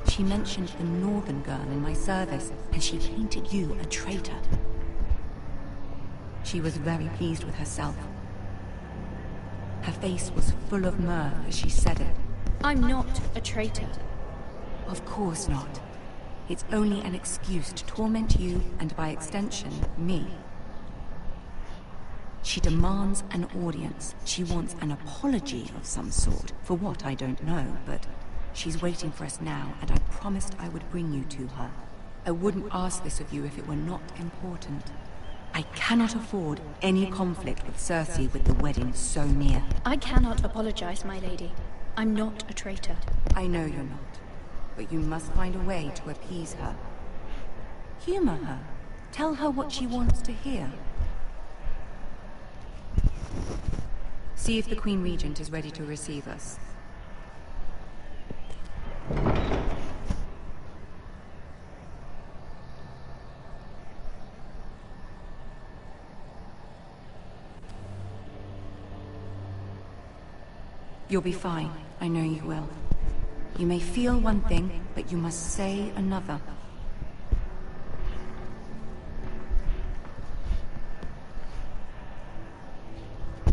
She mentioned the northern girl in my service, and she painted you a traitor. She was very pleased with herself. Her face was full of mirth as she said it. I'm not a traitor. Of course not. It's only an excuse to torment you, and by extension, me. She demands an audience. She wants an apology of some sort, for what I don't know, but she's waiting for us now, and I promised I would bring you to her. I wouldn't ask this of you if it were not important. I cannot afford any conflict with Cersei with the wedding so near. I cannot apologize, my lady. I'm not a traitor. I know you're not, but you must find a way to appease her. Humor her. Tell her what she wants to hear. See if the Queen Regent is ready to receive us. You'll be fine. I know you will. You may feel one thing, but you must say another.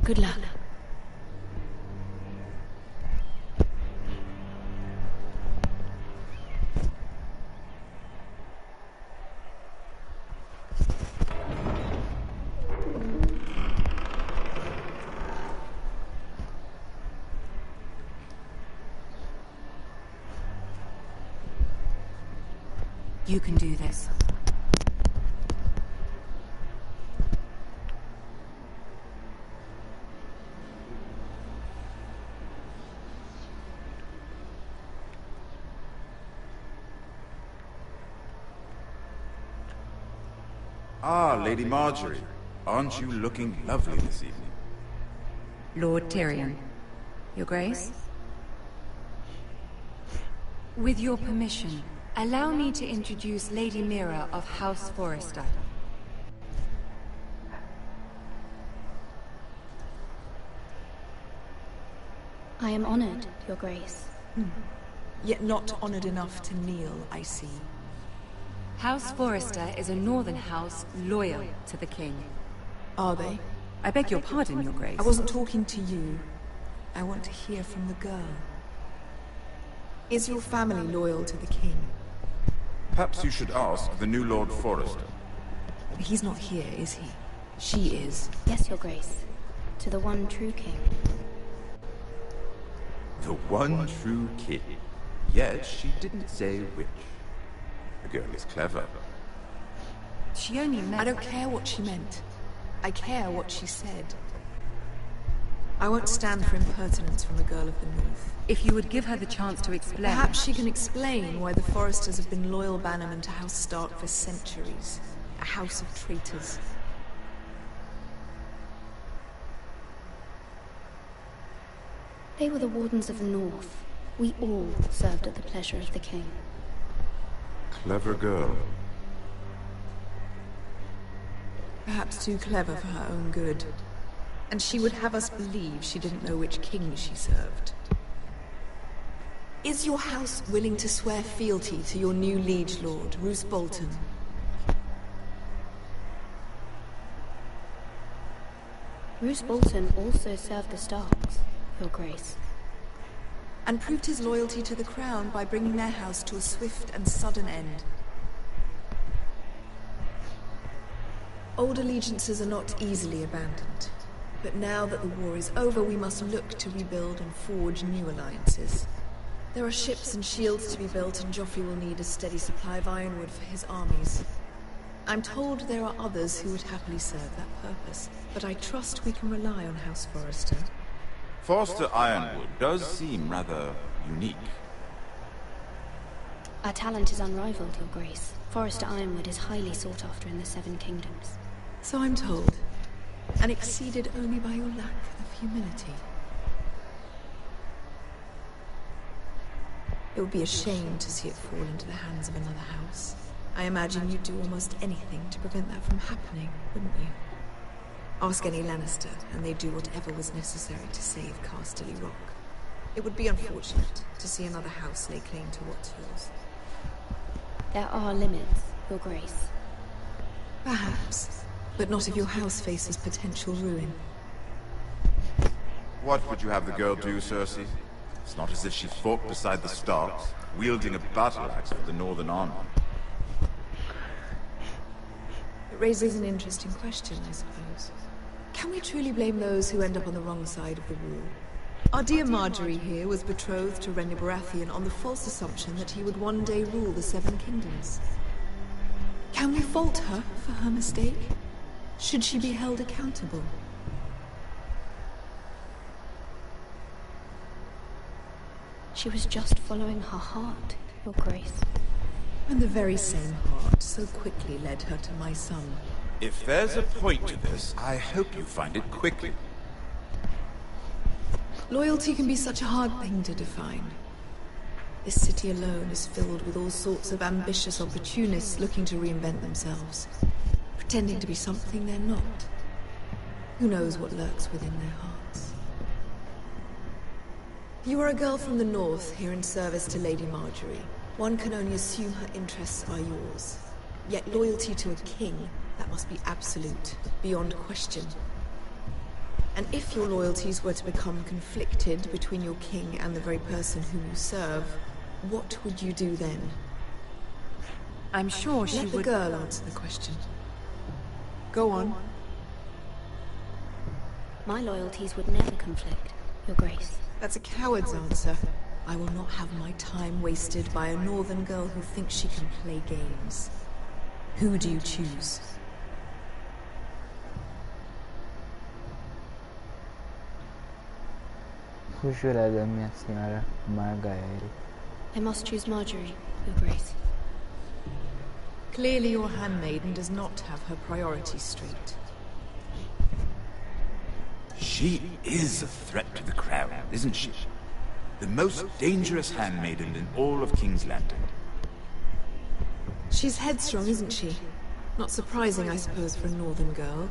Good luck. You can do this. Ah, Lady Marjorie. Aren't you looking lovely this evening? Lord Tyrion. Your Grace? With your permission, allow me to introduce Lady Mira of House Forrester. I am honored, Your Grace. Yet not honored enough to kneel, I see. House Forrester is a northern house loyal to the king. Are they? I beg your pardon, Your Grace. I wasn't talking to you. I want to hear from the girl. Is your family loyal to the king? Perhaps you should ask the new Lord Forrester. He's not here, is he? She is. Yes, Your Grace. To the one true king. The one true king. Yet she didn't say which. The girl is clever. She only meant... I don't care what she meant. I care what she said. I won't stand for impertinence from the girl of the north. If you would give her the chance to explain... Perhaps she can explain why the Forresters have been loyal bannermen to House Stark for centuries. A house of traitors. They were the Wardens of the North. We all served at the pleasure of the king. Clever girl. Perhaps too clever for her own good. And she would have us believe she didn't know which king she served. Is your house willing to swear fealty to your new liege lord, Roose Bolton? Roose Bolton also served the Starks, Your Grace. And proved his loyalty to the crown by bringing their house to a swift and sudden end. Old allegiances are not easily abandoned, But now that the war is over, we must look to rebuild and forge new alliances. There are ships and shields to be built, and Joffrey will need a steady supply of ironwood for his armies. I'm told there are others who would happily serve that purpose, but I trust we can rely on House Forrester. Forrester Ironwood does seem rather unique. Our talent is unrivaled, Your Grace. Forrester Ironwood is highly sought after in the Seven Kingdoms. So I'm told, and exceeded only by your lack of humility. It would be a shame to see it fall into the hands of another house. I imagine you'd do almost anything to prevent that from happening, wouldn't you? Ask any Lannister, and they'd do whatever was necessary to save Casterly Rock. It would be unfortunate to see another house lay claim to what's yours. There are limits, Your Grace. Perhaps, but not if your house faces potential ruin. What would you have the girl do, Cersei? It's not as if she fought beside the Starks, wielding a battle axe for the Northern Army. It raises an interesting question, I suppose. Can we truly blame those who end up on the wrong side of the war? Our dear Marjorie here was betrothed to Renly Baratheon on the false assumption that he would one day rule the Seven Kingdoms. Can we fault her for her mistake? Should she be held accountable? She was just following her heart, Your Grace. And the very same heart so quickly led her to my son. If there's a point to this, I hope you find it quickly. Loyalty can be such a hard thing to define. This city alone is filled with all sorts of ambitious opportunists looking to reinvent themselves, pretending to be something they're not. Who knows what lurks within their hearts? You are a girl from the north, here in service to Lady Marjorie. One can only assume her interests are yours. Yet loyalty to a king, that must be absolute, beyond question. And if your loyalties were to become conflicted between your king and the very person whom you serve, what would you do then? I'm sure she would... Let the girl answer the question. Go on. My loyalties would never conflict, Your Grace. That's a coward's answer. I will not have my time wasted by a northern girl who thinks she can play games. Who do you choose? Jurada, minha senhora Margaery. I must choose Marjorie, Your Grace. Clearly your handmaiden does not have her priorities straight. She is a threat to the crown, isn't she? The most dangerous handmaiden in all of King's Landing. She's headstrong, isn't she? Not surprising, I suppose, for a northern girl.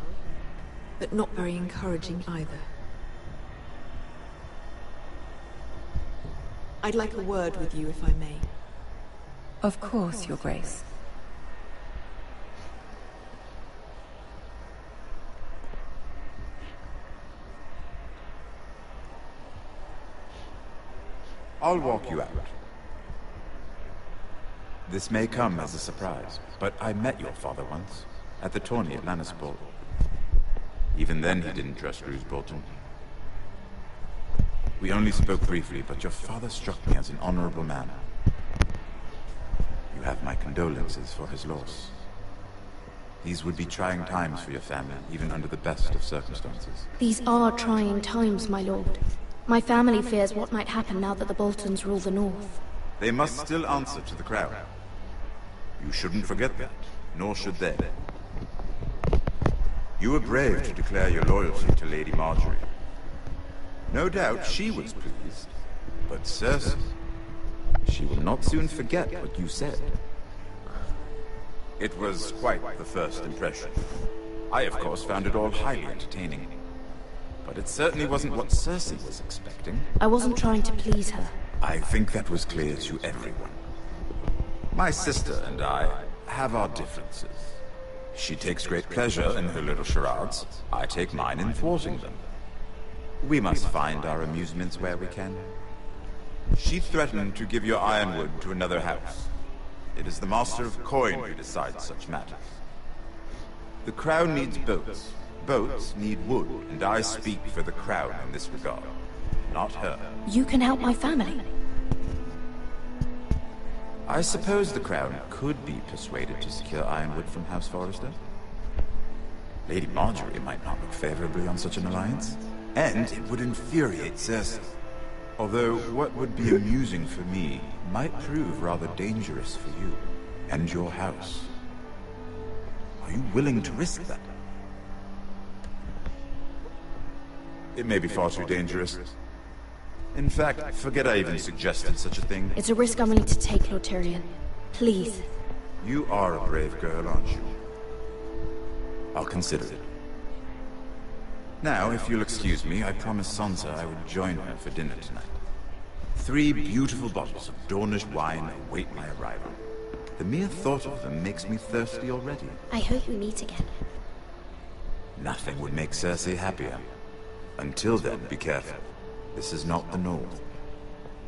But not very encouraging either. I'd like a word with you, if I may. Of course, Your Grace. I'll walk you out. This may come as a surprise, but I met your father once, at the tourney at Lannisport. Even then he didn't trust Roose Bolton. We only spoke briefly, but your father struck me as an honorable man. You have my condolences for his loss. These would be trying times for your family, even under the best of circumstances. These are trying times, my lord. My family fears what might happen now that the Boltons rule the North. They must still answer to the crown. You shouldn't forget that, nor should they. You were brave to declare your loyalty to Lady Marjorie. No doubt she was pleased, but Cersei, she will not soon forget what you said. It was quite the first impression. I, of course, found it all highly entertaining. But it certainly wasn't what Cersei was expecting. I wasn't trying to please her. I think that was clear to everyone. My sister and I have our differences. She takes great pleasure in her little charades. I take mine in thwarting them. We must find our amusements where we can. She threatened to give your ironwood to another house. It is the Master of Coin who decides such matters. The crown needs boats, Boats need wood, and I speak for the crown in this regard. Not her. You can help my family. I suppose the crown could be persuaded to secure Ironwood from House Forrester. Lady Marjorie might not look favorably on such an alliance, and it would infuriate Cersei. Although what would be amusing for me might prove rather dangerous for you and your house. Are you willing to risk that? It may be far too dangerous. In fact, forget I even suggested such a thing. It's a risk I'm willing to take, Lord Tyrion. Please. You are a brave girl, aren't you? I'll consider it. Now, if you'll excuse me, I promised Sansa I would join her for dinner tonight. 3 beautiful bottles of Dornish wine await my arrival. The mere thought of them makes me thirsty already. I hope we meet again. Nothing would make Cersei happier. Until then, be careful. This is not the North.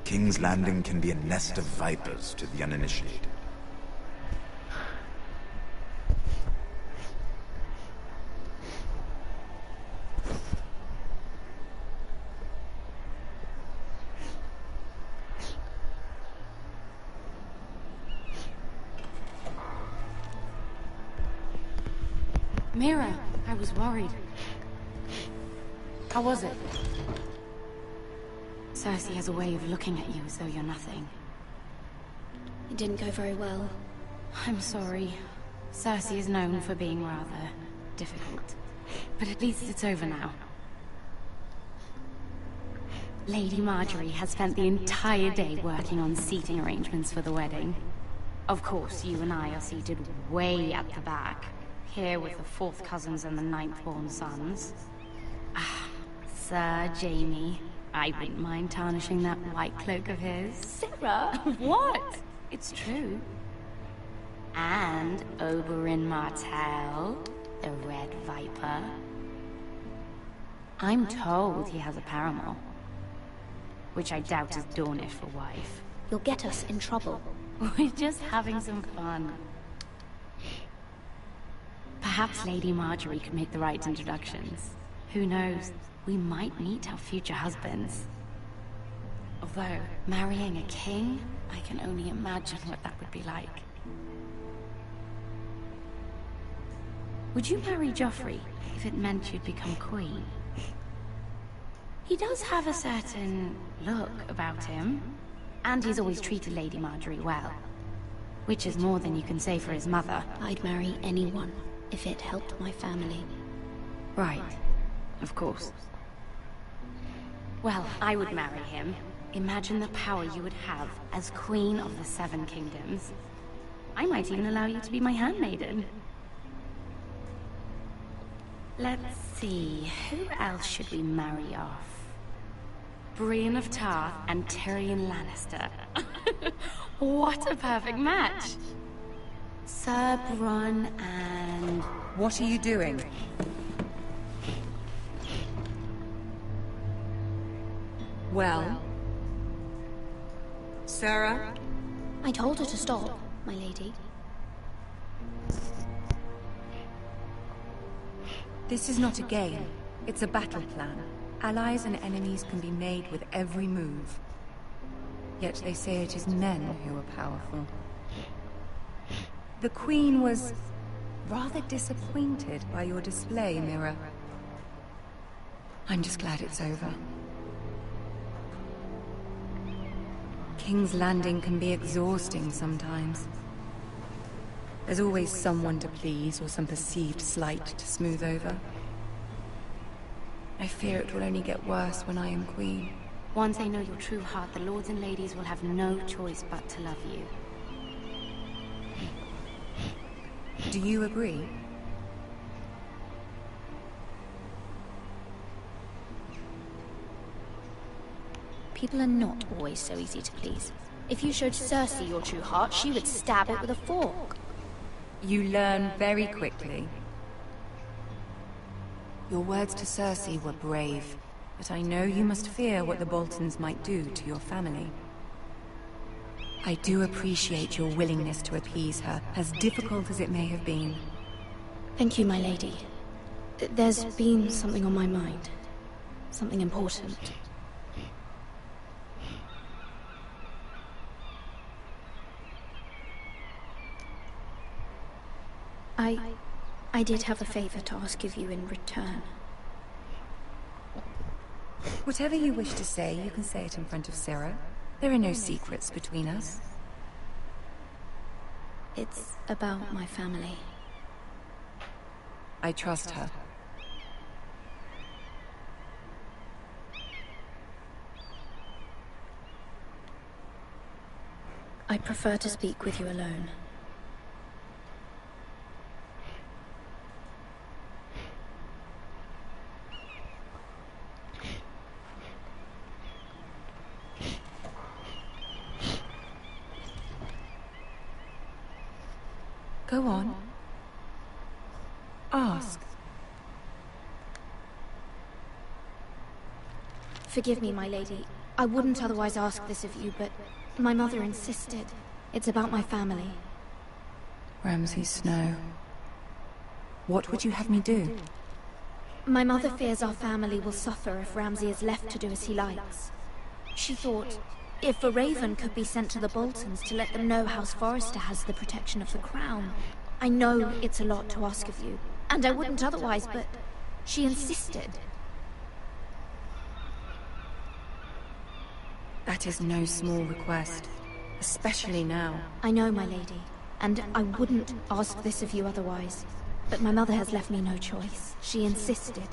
King's Landing can be a nest of vipers to the uninitiated. Mira, I was worried. How was it? Cersei has a way of looking at you as though you're nothing. It didn't go very well. I'm sorry. Cersei is known for being rather difficult. But at least it's over now. Lady Marjorie has spent the entire day working on seating arrangements for the wedding. Of course, you and I are seated way at the back. Here with the 4th cousins and the 9th-born sons. Ah, Sir Jaime. I wouldn't mind tarnishing that white cloak of his. Sarah! What? It's true. And Oberyn Martell, the Red Viper. I'm told he has a paramour. Which I doubt is Dornish for wife. You'll get us in trouble. We're just having some fun. Perhaps Lady Marjorie could make the right introductions. Who knows? We might meet our future husbands. Although, marrying a king, I can only imagine what that would be like. Would you marry Joffrey if it meant you'd become queen? He does have a certain look about him, and he's always treated Lady Marjorie well. Which is more than you can say for his mother. I'd marry anyone if it helped my family. Right. Of course. Well, I would marry him. Imagine the power you would have as Queen of the 7 Kingdoms. I might even allow you to be my handmaiden. Let's see, who else should we marry off? Brienne of Tarth and Tyrion Lannister. What a perfect match! Sir Bronn and... What are you doing? Well? Sarah? I told her to stop, my lady. This is not a game. It's a battle plan. Allies and enemies can be made with every move. Yet they say it is men who are powerful. The Queen was rather disappointed by your display, Mira. I'm just glad it's over. King's Landing can be exhausting sometimes. There's always someone to please or some perceived slight to smooth over. I fear it will only get worse when I am queen. Once they know your true heart, the lords and ladies will have no choice but to love you. Do you agree? People are not always so easy to please. If you showed Cersei your true heart, she would stab it with a fork. You learn very quickly. Your words to Cersei were brave, but I know you must fear what the Boltons might do to your family. I do appreciate your willingness to appease her, as difficult as it may have been. Thank you, my lady. There's been something on my mind. Something important. I did have a favor to ask of you in return. Whatever you wish to say, you can say it in front of Sarah. There are no secrets between us. It's about my family. I trust her. I prefer to speak with you alone. Go on. Ask. Forgive me, my lady. I wouldn't otherwise ask this of you, but my mother insisted. It's about my family. Ramsay Snow. What would you have me do? My mother fears our family will suffer if Ramsay is left to do as he likes. She thought, if a raven could be sent to the Boltons to let them know House Forrester has the protection of the crown. I know it's a lot to ask of you, and I wouldn't otherwise, but she insisted. That is no small request, especially now. I know, my lady, and I wouldn't ask this of you otherwise. But my mother has left me no choice. She insisted.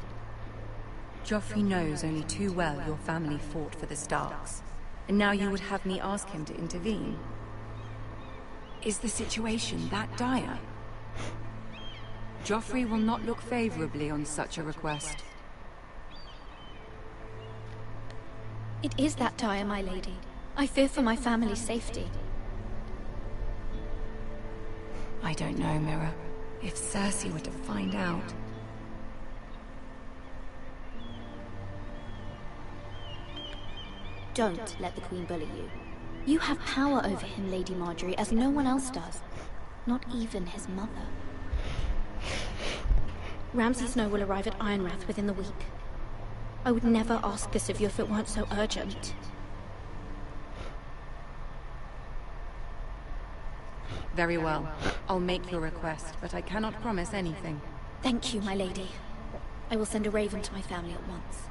Joffrey knows only too well your family fought for the Starks. And now you would have me ask him to intervene? Is the situation that dire? Joffrey will not look favorably on such a request. It is that dire, my lady. I fear for my family's safety. I don't know, Mira. If Cersei were to find out... Don't let the Queen bully you. You have power over him, Lady Marjorie, as no one else does. Not even his mother. Ramsay Snow will arrive at Ironrath within the week. I would never ask this of you if it weren't so urgent. Very well. I'll make your request, but I cannot promise anything. Thank you, my lady. I will send a raven to my family at once.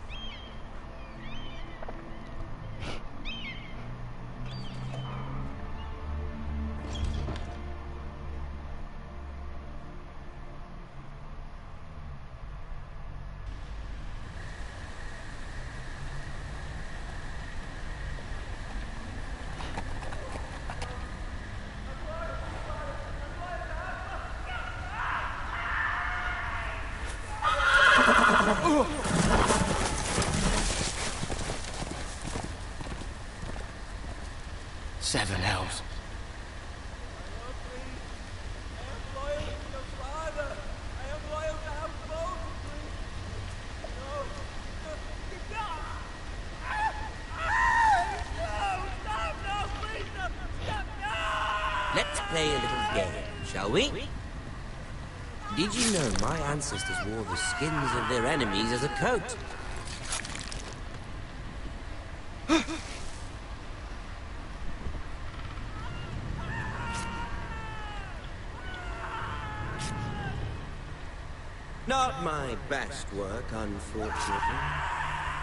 Seven elves. Let's play a little game, shall we? Did you know my ancestors wore the skins of their enemies as a coat? Not my best work, unfortunately.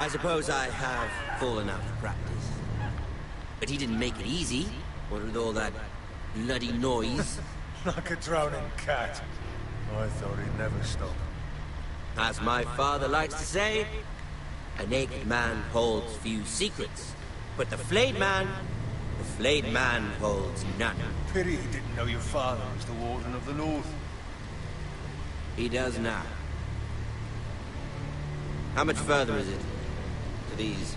I suppose I have fallen out of practice. But he didn't make it easy, what with all that bloody noise. Like a drowning cat. I thought he'd never stop. As my father likes to say, a naked man holds few secrets. But the flayed man holds none. Pity he didn't know your father was the Warden of the North. He does now. How much further is it to these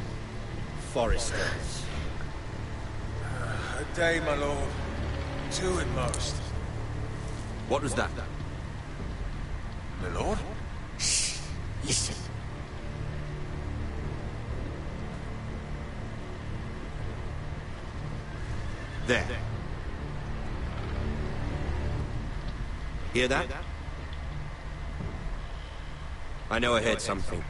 foresters? A day, my lord. 2 at most. What was that? My lord? Shh! Listen. There. Hear that? I know I heard something.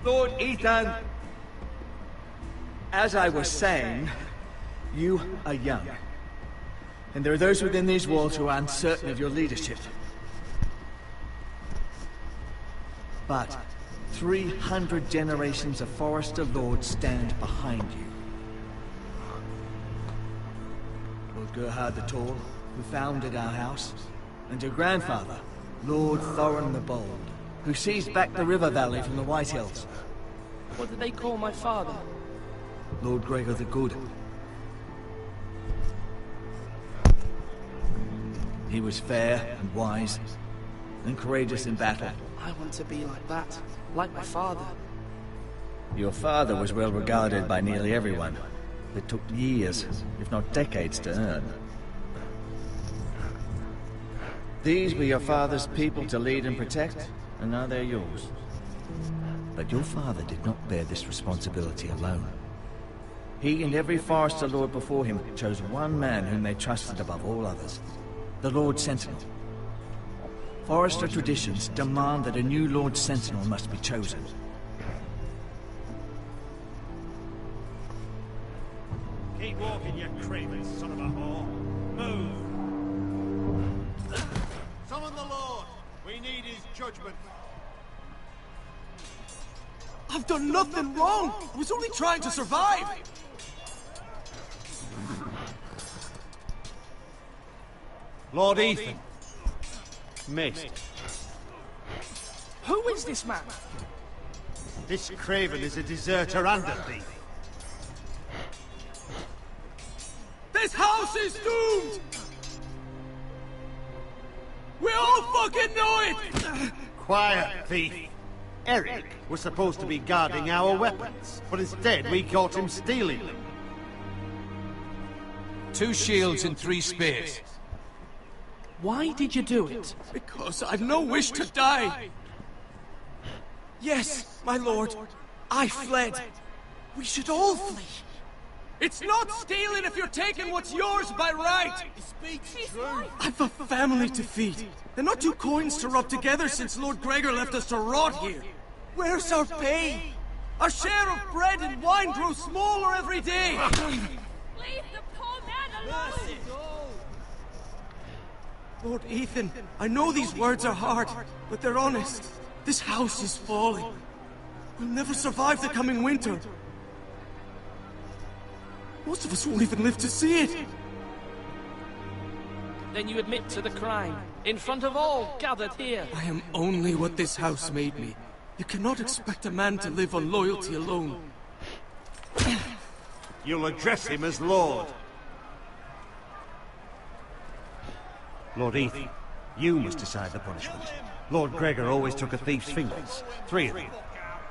Lord Ethan, as I was saying, you are young. And there are those within these walls who are uncertain of your leadership. But 300 generations of Forester Lords stand behind you. Lord Gerhard the Tall, who founded our house, and your grandfather, Lord Thorin the Bold, who seized back the river valley from the White Hills. What did they call my father? Lord Gregor the Good. He was fair and wise, and courageous in battle. I want to be like that, like my father. Your father was well regarded by nearly everyone. It took years, if not decades, to earn. These were your father's people to lead and protect, and now they're yours. But your father did not bear this responsibility alone. He and every Forester Lord before him chose one man whom they trusted above all others. The Lord Sentinel. Forester traditions demand that a new Lord Sentinel must be chosen. Keep walking, you craven son of a whore. Move! Summon the Lord! We need his judgment. I've done nothing wrong! I was only trying to survive! Lord Ethan. Missed. Who is this man? This craven is a deserter and a thief. This house is doomed! We all fucking know it! Quiet, thief. Eric was supposed to be guarding our weapons, but instead we caught him stealing them. 2 shields and 3 spears. Why did you do it? Because I've no wish to die. Yes, my lord. I fled. We should all flee. It's not stealing if you're taking what's yours by right. He speaks true. I've a family to feed, and not 2 coins to rub together since Lord Gregor left us to rot here. Where's our pay? Our share of bread and wine grows smaller every day. Leave the poor man alone! Lord Ethan, I know these words are hard, but they're honest. This house is falling. We'll never survive the coming winter. Most of us won't even live to see it. Then you admit to the crime, in front of all gathered here. I am only what this house made me. You cannot expect a man to live on loyalty alone. You'll address him as Lord. Lord Ethan, you must decide the punishment. Lord Gregor always took a thief's fingers. 3 of them.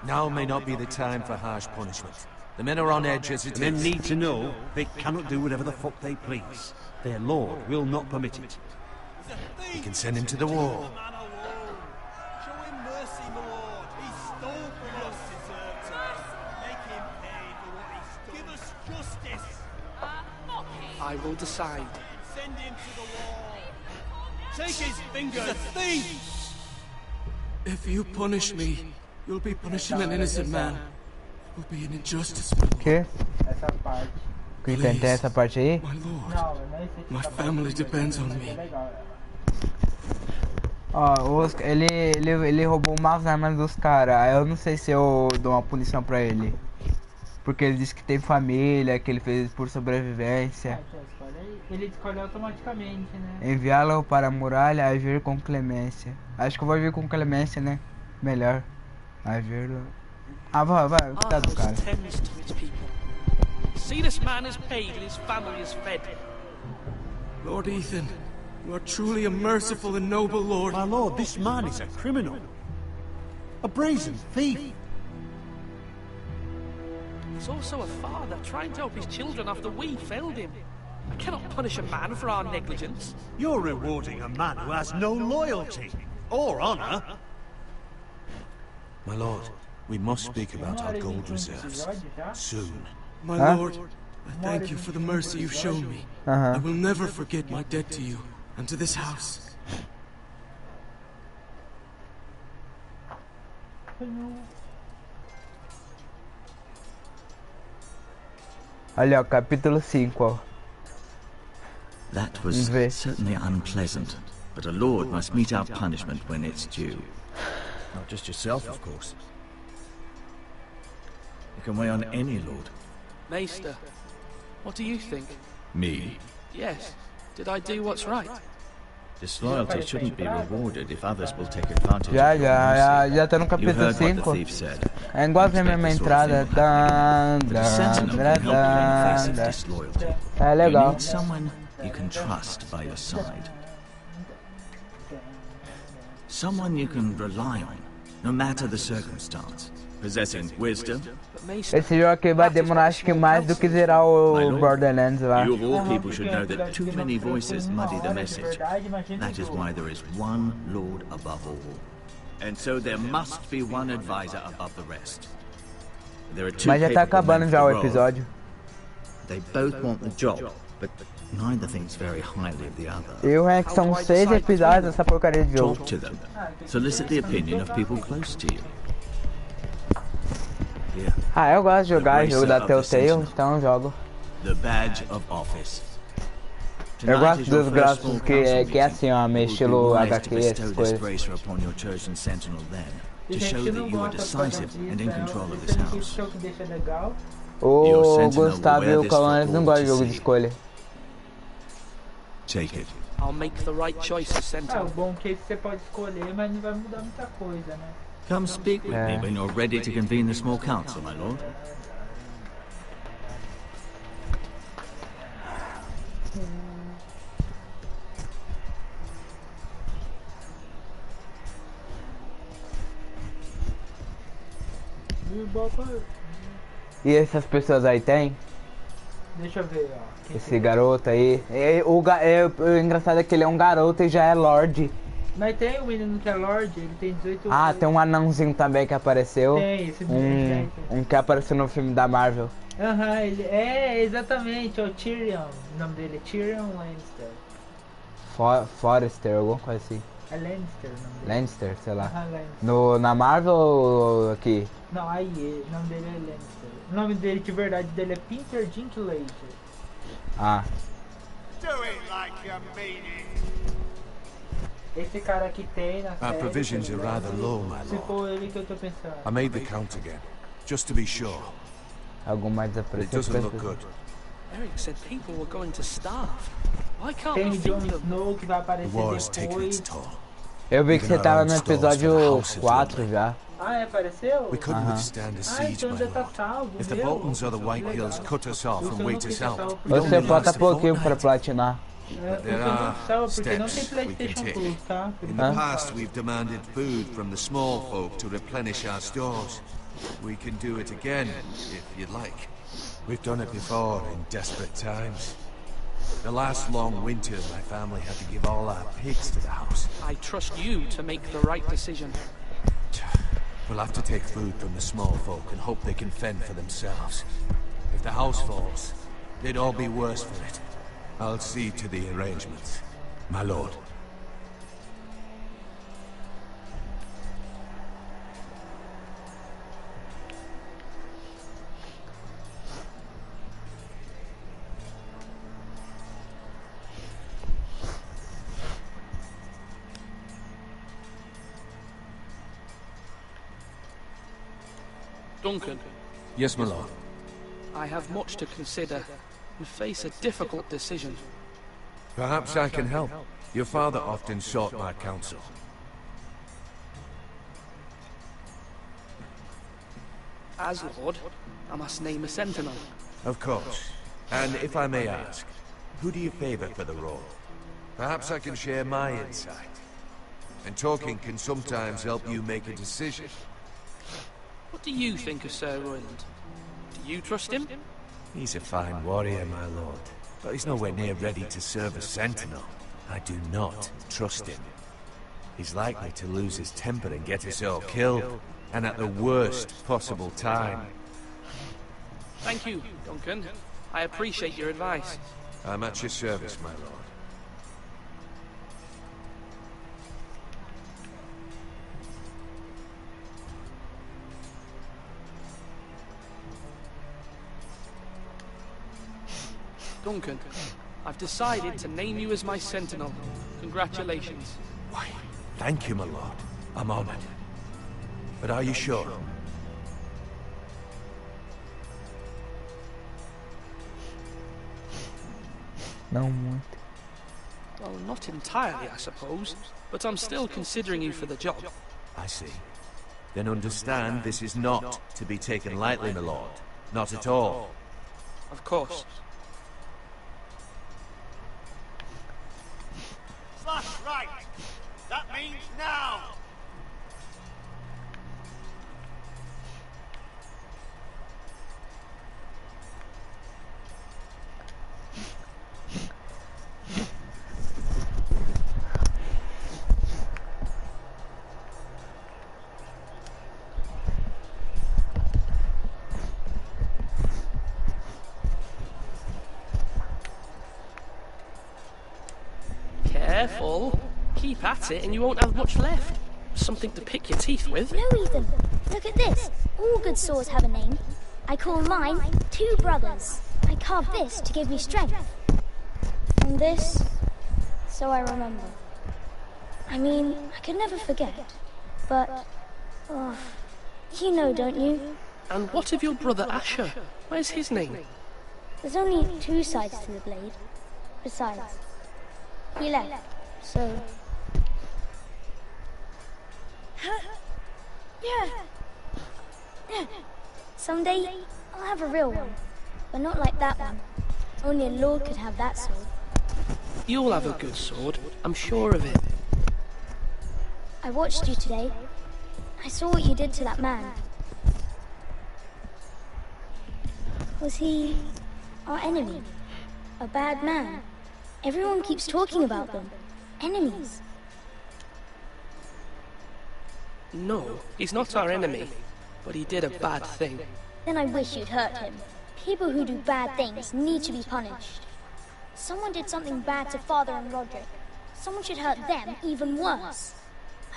Now may not be the time for harsh punishment. The men are on edge as it is. Men need to know they cannot do whatever the fuck they please. Their lord will not permit it. We can send him to the wall. Show him mercy, my lord. He stole from us. Deserved to. Make him pay for what he stole. Give us justice. I will decide. Send him to the wall. Take his fingers. He's a thief. If you punish me, you'll be punishing an innocent man. It will be an injustice, my lord. Que? Essa parte. Que tem essa parte aí? My lord, my family depends on me. Ó, ele roubou umas armas dos caras. Aí eu não sei se eu dou uma punição pra ele. Porque ele disse que tem família, que ele fez por sobrevivência. Ele escolhe automaticamente, né? Enviá-lo para a muralha, agir com clemência. Acho que eu vou vir com clemência, né? Melhor. Agir. Ah, vai, coitado do cara. See, this man is paid and his family is fed. Lord Ethan, you are truly a merciful and noble lord. My lord, this man is a criminal. A brazen thief. He's also a father trying to help his children after we failed him. I cannot punish a man for our negligence. You're rewarding a man who has no loyalty or honor. My lord, we must speak about our gold reserves. Soon. My lord, I thank you for the mercy you've shown me. I will never forget my debt to you and to this house. Olha, ó, capítulo 5, ó. That was certainly unpleasant, but a lord must mete out punishment when it's due. Not just yourself, of course. You can weigh on any lord. Maester, what do you think? Me? Yes. Did I do what's right? Disloyalty shouldn't be rewarded if others will take advantage Já tá no capítulo 5. É igualzinho a mesma entrada. É legal. You need someone you can trust by your side. Someone you can rely on, no matter the circumstance. Possessing wisdom. Esse jogo aqui vai demorar acho que mais do que zerar o Borderlands lá. You of all people should know that too many voices muddy the message. That is why there is one Lord above all. And so there must be one advisor above the rest. There are two Mas já tá acabando já o episódio. They both want the job, but neither thinks very highly of the other. E o que são 6 episódios dessa porcaria de jogo. Talk to them. Solicit the opinion of people close to you. Ah, eu gosto de jogar jogo da Telltale, então eu jogo. The badge of office. Eu gosto dos gráficos que é assim, ó, meio estilo HQ, essas coisas. O Gustavo e o Cauã não gostam de jogo de escolha. I'll make the right choices, Sentinel. O bom é que você pode escolher, mas não vai mudar muita coisa, né? Come speak with me when you're ready to convene the small council, my lord. E essas pessoas aí tem? Deixa eu ver, ó. Esse garoto aí. O engraçado é que ele é um garoto e já é Lorde. Mas tem o menino que é Lorde, ele tem 18 anos. Ah, tem um anãozinho também que apareceu. Tem, esse menino um que apareceu no filme da Marvel. Aham, ele é exatamente, é o Tyrion. O nome dele é Tyrion Lannister. Forrester, alguma coisa assim. É Lannister o nome dele. Lannister, sei lá. Lannister. Na Marvel ou aqui? Não, aí, o nome dele é Lannister. O nome dele, de verdade, dele é Peter Dinklage. Ah. Do it like you mean it. Esse cara aqui tem na série. Our provisions are rather low, my Se lord. for ele que eu tô pensando. I made the count again, just to be sure. Algo mais It doesn't look good. Eric said people were going to starve. Why can't Tem we o Jon feed them? Snow que vai aparecer The war has taken its depois. toll. Eu vi que você tava no episódio 4 já. Ah, apareceu? We couldn't withstand a siege, então my já tá lord. salvo, If the viu? Boltons or the White Hills cut us off and wait us out, we'd Você only falta last a pouquinho pra fortnight. platinar. There are porque não tem steps we can PlayStation take. Plus, tá? In the past, we've demanded food from the small folk to replenish our stores. We can do it again, if you'd like. We've done it before in desperate times. The last long winter, my family had to give all our pigs to the house. I trust you to make the right decision. We'll have to take food from the small folk and hope they can fend for themselves. If the house falls, they'd all be worse for it. I'll see to the arrangements, my lord. Duncan, Yes, my lord. I have much to consider and face a difficult decision. Perhaps I can help. Your father often sought my counsel. As Lord, I must name a sentinel. Of course. And if I may ask, who do you favor for the role? Perhaps I can share my insight. And talking can sometimes help you make a decision. What do you think of Sir Royland? Do you trust him? He's a fine warrior, my lord. but he's nowhere near ready to serve as sentinel. I do not trust him. He's likely to lose his temper and get us all killed, and at the worst possible time. Thank you, Duncan. I appreciate your advice. I'm at your service, my lord. Duncan, I've decided to name you as my sentinel. Congratulations. Why, thank you, my lord. I'm honored. But are you sure? Não muito. Well, not entirely, I suppose, but I'm still considering you for the job. I see. Then understand this is not to be taken lightly, my lord. Not at all. Of course. Slash right! That means now! Careful. Keep at it and you won't have much left. Something to pick your teeth with. No, Ethan. Look at this. All good swords have a name. I call mine Two Brothers. I carved this to give me strength. And this, so I remember. I mean, I could never forget. But, oh, you know, don't you? And what of your brother Asher? Where's his name? There's only two sides to the blade. Besides, he left, so... Yeah. Someday, I'll have a real one. But not like that one. Only a lord could have that sword. You'll have a good sword, I'm sure of it. I watched you today. I saw what you did to that man. Was he our enemy? A bad man? Everyone keeps talking about them. Enemies. No, he's not our enemy, but he did a bad thing. Then I wish you'd hurt him. People who do bad things need to be punished. Someone did something bad to Father and Roderick. Someone should hurt them even worse.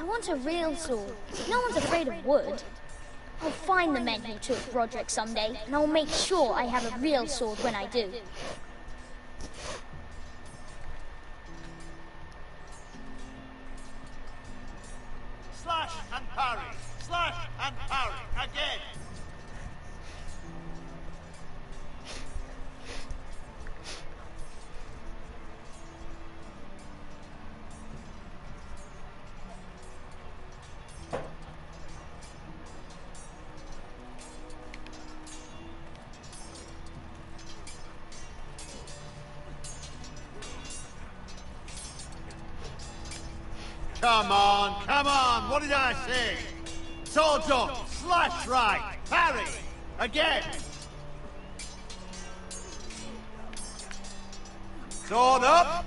I want a real sword. No one's afraid of wood. I'll find the men who took Roderick someday, and I'll make sure I have a real sword when I do. Slash and parry! Slash and parry! Again! Come on, what did I say? Swords up, slash right, parry, again. Sword up,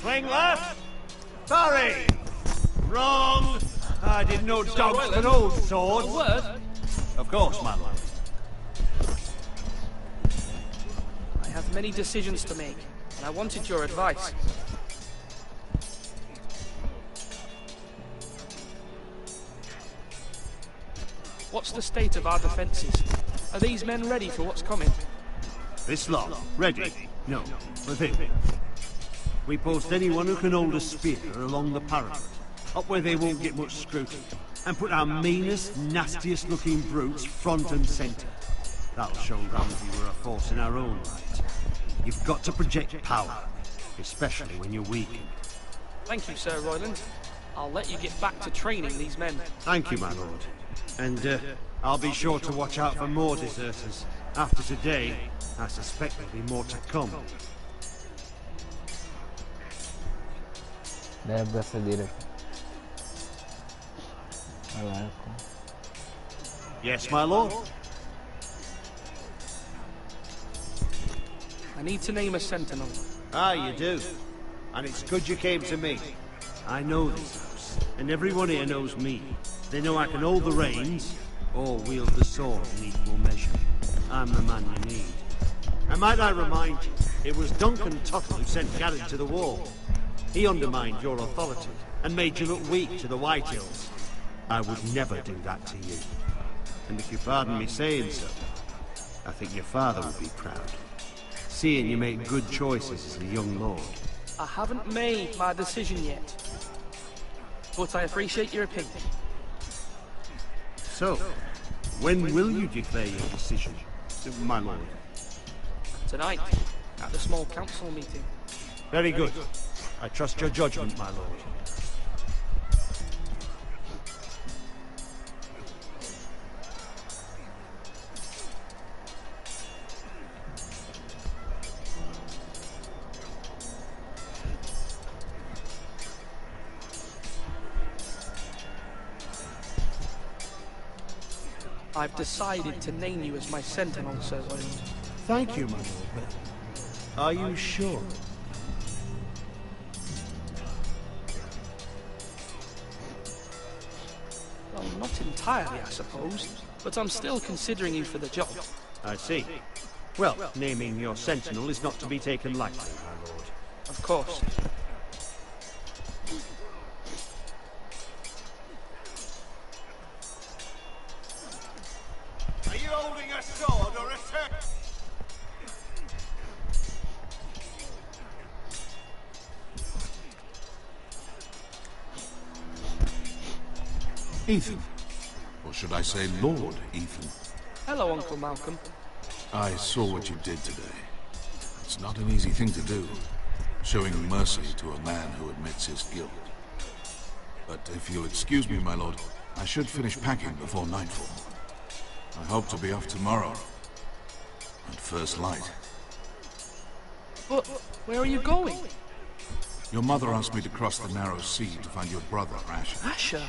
swing left, parry. Wrong. I didn't know dogs could hold swords. A word? Of course, my lord. I have many decisions to make, and I wanted your advice. What's the state of our defences? Are these men ready for what's coming? This lot, ready? No, within. We post anyone who can hold a spear along the parapet, up where they won't get much scrutiny, and put our meanest, nastiest looking brutes front and centre. That'll show Ramsay we're a force in our own right. You've got to project power, especially when you're weakened. Thank you, Sir Royland. I'll let you get back to training these men. Thank you, my lord. And I'll be sure to watch out for more deserters. After today, I suspect there'll be more to come. Da abraçadeira. Olha lá. Yes, my lord. I need to name a sentinel. Ah, you do. And it's good you came to me. I know this house, and everyone here knows me. They know I can hold the reins, or wield the sword in equal measure. I'm the man you need. And might I remind you, it was Duncan Tuttle who sent Garrett to the wall. He undermined your authority, and made you look weak to the Whitehills. I would never do that to you. And if you pardon me saying so, I think your father would be proud. Seeing you make good choices as a young lord. I haven't made my decision yet. But I appreciate your opinion. So, when will you declare your decision, my lord? Tonight, at the small council meeting. Very good. I trust your judgment, my lord. I've decided to name you as my sentinel, Sir Roland. Thank you, my lord, but are you sure? Well, not entirely, I suppose, but I'm still considering you for the job. I see. Well, naming your sentinel is not to be taken lightly, my lord. Of course. Are you holding a sword or a turn? Ethan. Or should I say Lord Ethan? Hello, Uncle Malcolm. I saw what you did today. It's not an easy thing to do, showing mercy to a man who admits his guilt. But if you'll excuse me, my lord, I should finish packing before nightfall. I hope to be off tomorrow, at first light. But where are you going? Your mother asked me to cross the narrow sea to find your brother, Asher. Asher?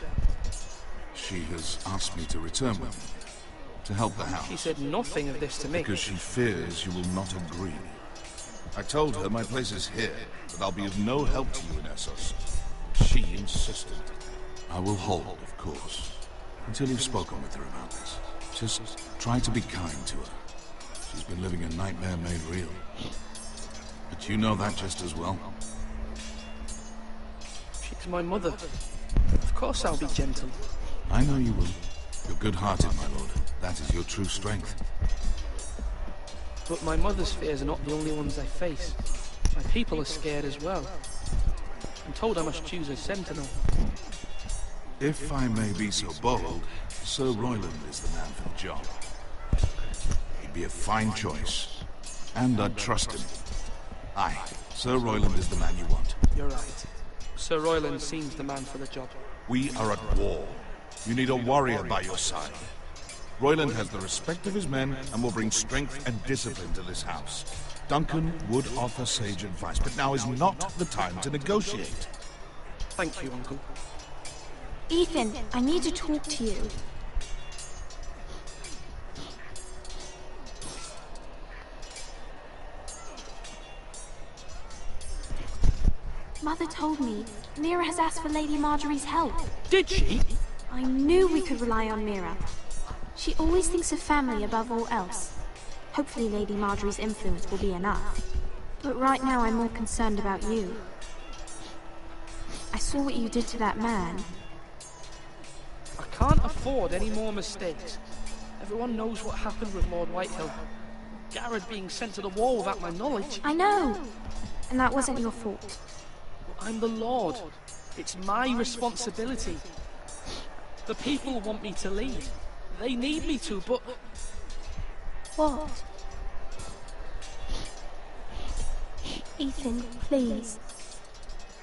She has asked me to return with him, to help the house. She said nothing of this to me. Because she fears you will not agree. I told her my place is here, that I'll be of no help to you in Essos. She insisted. I will hold, of course, until you've spoken with her about this. Just try to be kind to her. She's been living a nightmare made real. But you know that just as well. She's my mother. Of course I'll be gentle. I know you will. You're good-hearted, my lord. That is your true strength. But my mother's fears are not the only ones I face. My people are scared as well. I'm told I must choose a sentinel. If I may be so bold, Sir Royland is the man for the job. He'd be a fine choice. And I'd trust him. Aye, Sir Royland is the man you want. You're right. Sir Royland seems the man for the job. We are at war. You need a warrior by your side. Royland has the respect of his men and will bring strength and discipline to this house. Duncan would offer sage advice, but now is not the time to negotiate. Thank you, Uncle. Ethan, I need to talk to you. Mother told me Mira has asked for Lady Marjorie's help. Did she? I knew we could rely on Mira. She always thinks of family above all else. Hopefully Lady Marjorie's influence will be enough. But right now I'm more concerned about you. I saw what you did to that man. I can't afford any more mistakes. Everyone knows what happened with Lord Whitehill. Garrett being sent to the wall without my knowledge. I know! And that wasn't your fault. I'm the Lord. It's my responsibility. The people want me to lead. They need me to, but... What? Ethan, please.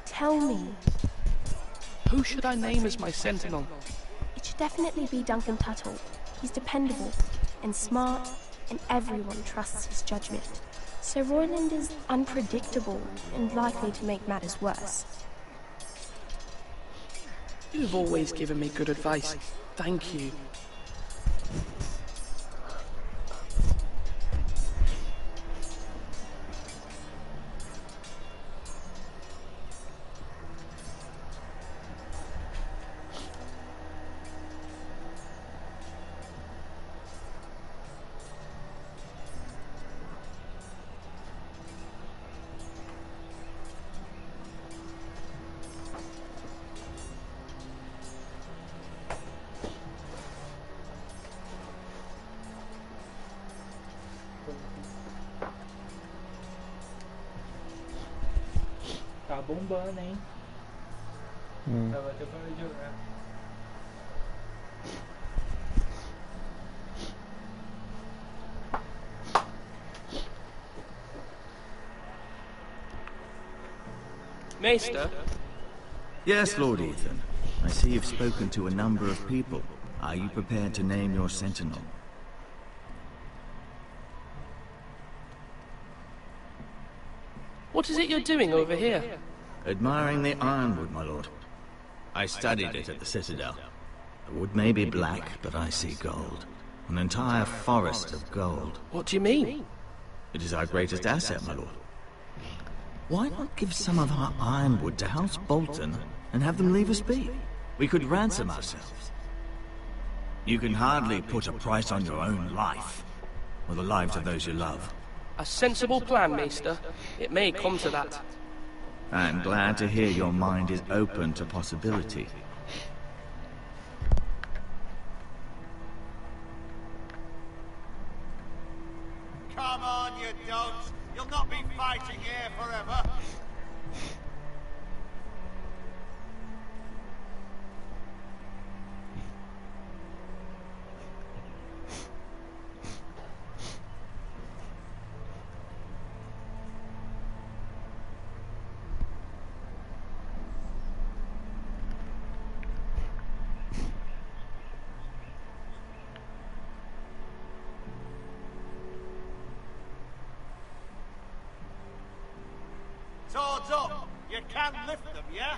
Tell me. Who should I name as my sentinel? It should definitely be Duncan Tuttle. He's dependable and smart, and everyone trusts his judgment. Sir Royland is unpredictable and likely to make matters worse. You've always given me good advice. Thank you. bombando, hein? Tava até para de jogar. Maester? Yes, Lord Ethan. I see you've spoken to a number of people. Are you prepared to name your sentinel? What is it you're doing over here? Admiring the ironwood, my lord. I studied it at the Citadel. The wood may be black, but I see gold. An entire forest of gold. What do you mean? It is our greatest asset, my lord. Why not give some of our ironwood to House Bolton and have them leave us be? We could ransom ourselves. You can hardly put a price on your own life, or the lives of those you love. A sensible plan, Maester. It may come to that. I'm glad to hear your mind is open to possibility. Come on, you dogs! You'll not be fighting here forever! Swords up! You can lift them, yeah?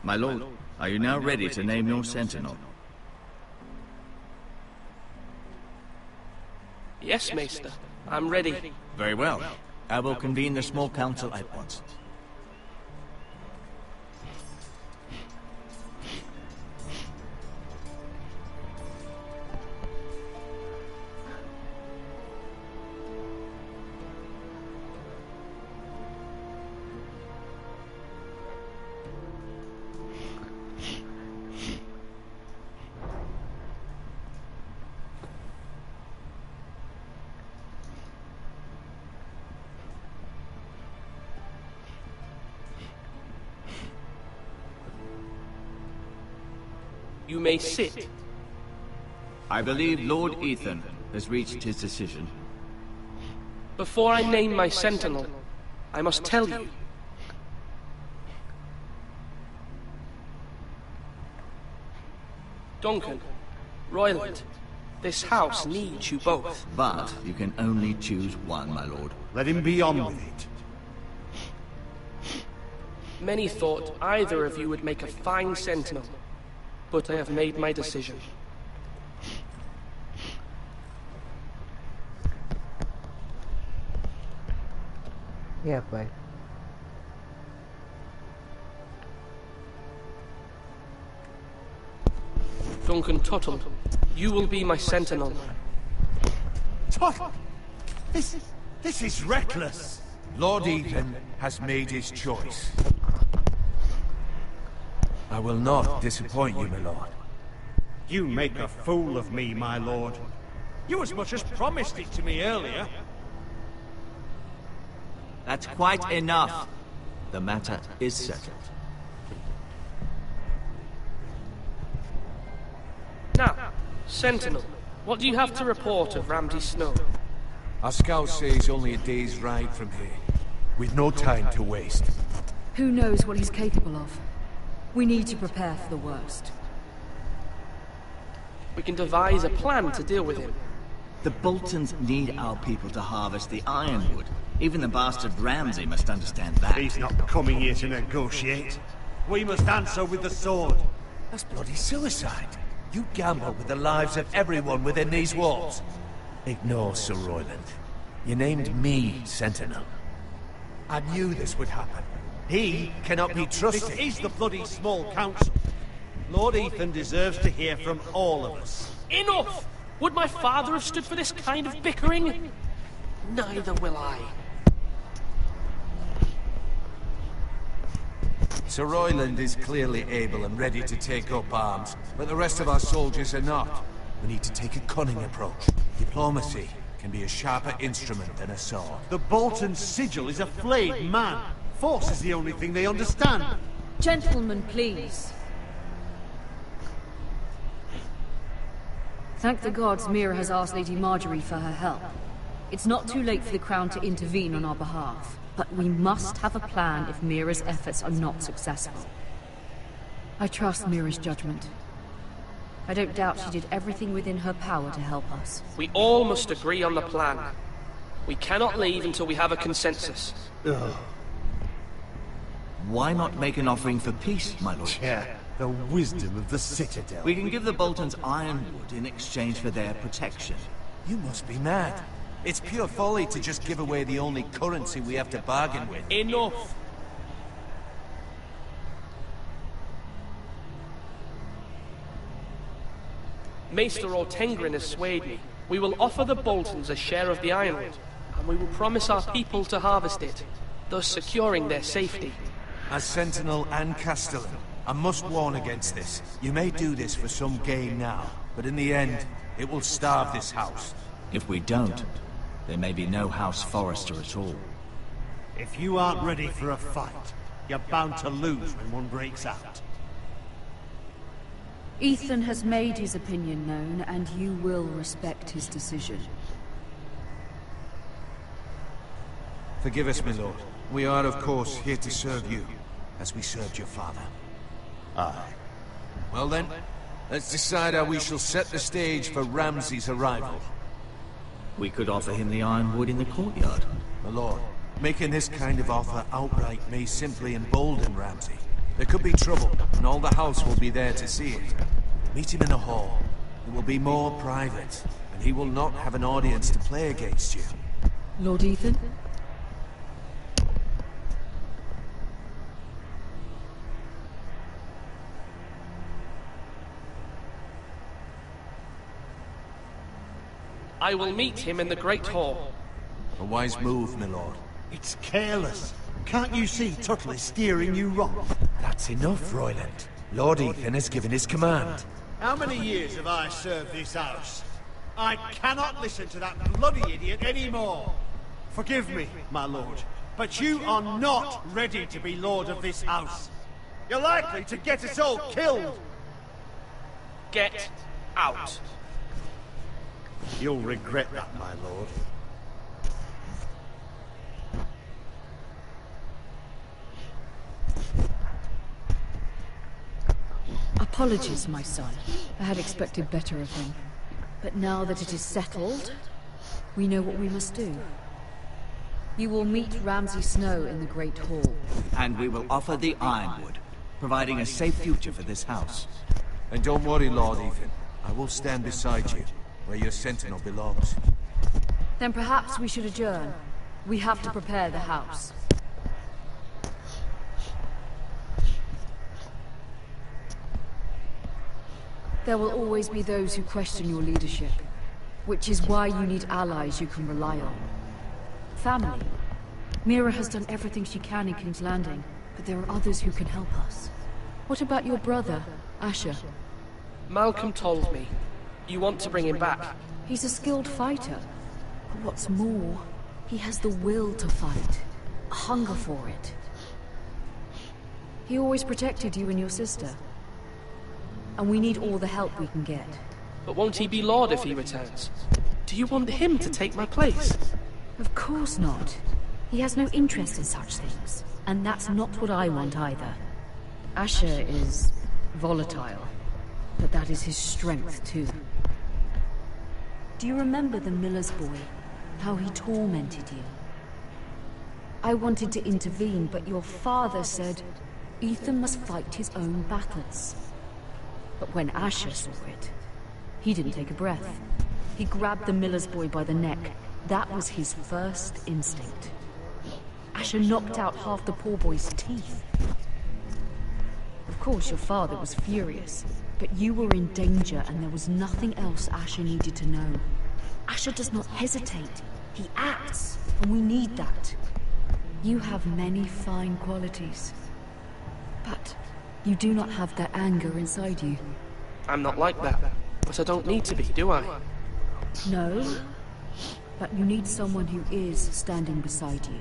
My lord, are you now ready to name your sentinel? Yes, Maester. I'm ready. Very well. I will convene the small council at once. You may sit. I believe Lord Ethan has reached his decision. Before I name my sentinel, I must tell you. Duncan, Royland, this house needs you both. But you can only choose one, my lord. Let him be on with it. Many thought either of you would make a fine sentinel, but I have made my decision. Yeah, pai. Duncan Tuttle, you will be my sentinel. Tuttle! This is reckless! Lord Ethan has made his choice. I will not disappoint you, my lord. You make a fool of me, my lord. You as much as promised it to me earlier. That's quite enough. The matter is settled. Now, Sentinel, what do you have to report of Ramsay Snow? Our scouts say he's only a day's ride from here, with no time to waste. Who knows what he's capable of? We need to prepare for the worst. We can devise a plan to deal with him. The Boltons need our people to harvest the ironwood. Even the bastard Ramsay must understand that. He's not coming here to negotiate. We must answer with the sword. That's bloody suicide. You gamble with the lives of everyone within these walls. Ignore Sir Royland. You named me Sentinel. I knew this would happen. He cannot be trusted. This is the bloody small council. Lord Ethan deserves to hear from all of us. Enough! Would my father have stood for this kind of bickering? Neither will I. Sir Royland is clearly able and ready to take up arms, but the rest of our soldiers are not. We need to take a cunning approach. Diplomacy can be a sharper instrument than a sword. The Bolton sigil is a flayed man. Force is the only thing they understand. Gentlemen, please. Thank the gods Mira has asked Lady Marjorie for her help. It's not too late for the Crown to intervene on our behalf, but we must have a plan if Mira's efforts are not successful. I trust Mira's judgment. I don't doubt she did everything within her power to help us. We all must agree on the plan. We cannot leave until we have a consensus. Ugh. Why not make an offering for peace, my lord? Yeah, the wisdom of the Citadel. We can give the Boltons ironwood in exchange for their protection. You must be mad. It's pure folly to just give away the only currency we have to bargain with. Enough! Maester Ortengrin has swayed me. We will offer the Boltons a share of the ironwood, and we will promise our people to harvest it, thus securing their safety. As Sentinel and Castellan, I must warn against this. You may do this for some gain now, but in the end, it will starve this house. If we don't, there may be no House Forrester at all. If you aren't ready for a fight, you're bound to lose when one breaks out. Ethan has made his opinion known, and you will respect his decision. Forgive us, my lord. We are, of course, here to serve you, as we served your father. Aye. Well then, let's decide how we shall set the stage for Ramsay's arrival. We could offer him the ironwood in the courtyard. My lord, making this kind of offer outright may simply embolden Ramsay. There could be trouble, and all the house will be there to see it. Meet him in a hall. It will be more private, and he will not have an audience to play against you. Lord Ethan? I will meet him in the Great Hall. A wise move, my lord. It's careless. Can't you see Tuttle is steering you wrong? That's enough, Royland. Lord Ethan has given his command. How many years have I served this house? I cannot listen to that bloody idiot anymore. Forgive me, my lord, but you are not ready to be lord of this house. You're likely to get us all killed. Get out. You'll regret that, my lord. Apologies, my son. I had expected better of him. But now that it is settled, we know what we must do. You will meet Ramsay Snow in the Great Hall. And we will offer the ironwood, providing a safe future for this house. And don't worry, Lord Ethan. I will stand beside you, where your sentinel belongs. Then perhaps we should adjourn. We have to prepare the house. There will always be those who question your leadership, which is why you need allies you can rely on. Family. Mira has done everything she can in King's Landing, but there are others who can help us. What about your brother, Asher? Malcolm told me. You want to bring him back? He's a skilled fighter. But what's more, he has the will to fight. A hunger for it. He always protected you and your sister. And we need all the help we can get. But won't he be Lord if he returns? Do you want him to take my place? Of course not. He has no interest in such things. And that's not what I want either. Asher is volatile. But that is his strength too. Do you remember the miller's boy? How he tormented you? I wanted to intervene, but your father said Ethan must fight his own battles. But when Asher saw it, he didn't take a breath. He grabbed the miller's boy by the neck. That was his first instinct. Asher knocked out half the poor boy's teeth. Of course, your father was furious, but you were in danger and there was nothing else Asher needed to know. Asher does not hesitate. He acts, and we need that. You have many fine qualities. But you do not have that anger inside you. I'm not like that, but I don't need to be, do I? No, but you need someone who is standing beside you.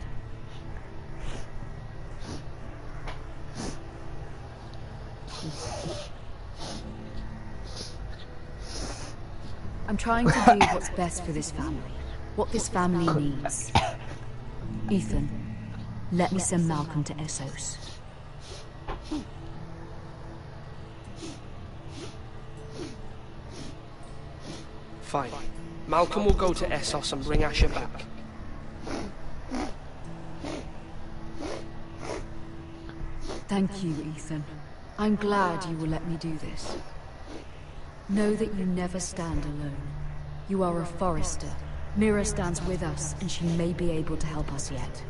I'm trying to do what's best for this family. What this family needs. Ethan, let me send Malcolm to Essos. Fine. Malcolm will go to Essos and bring Asher back. Thank you, Ethan. I'm glad you will let me do this. Know that you never stand alone. You are a Forrester. Mira stands with us, and she may be able to help us yet.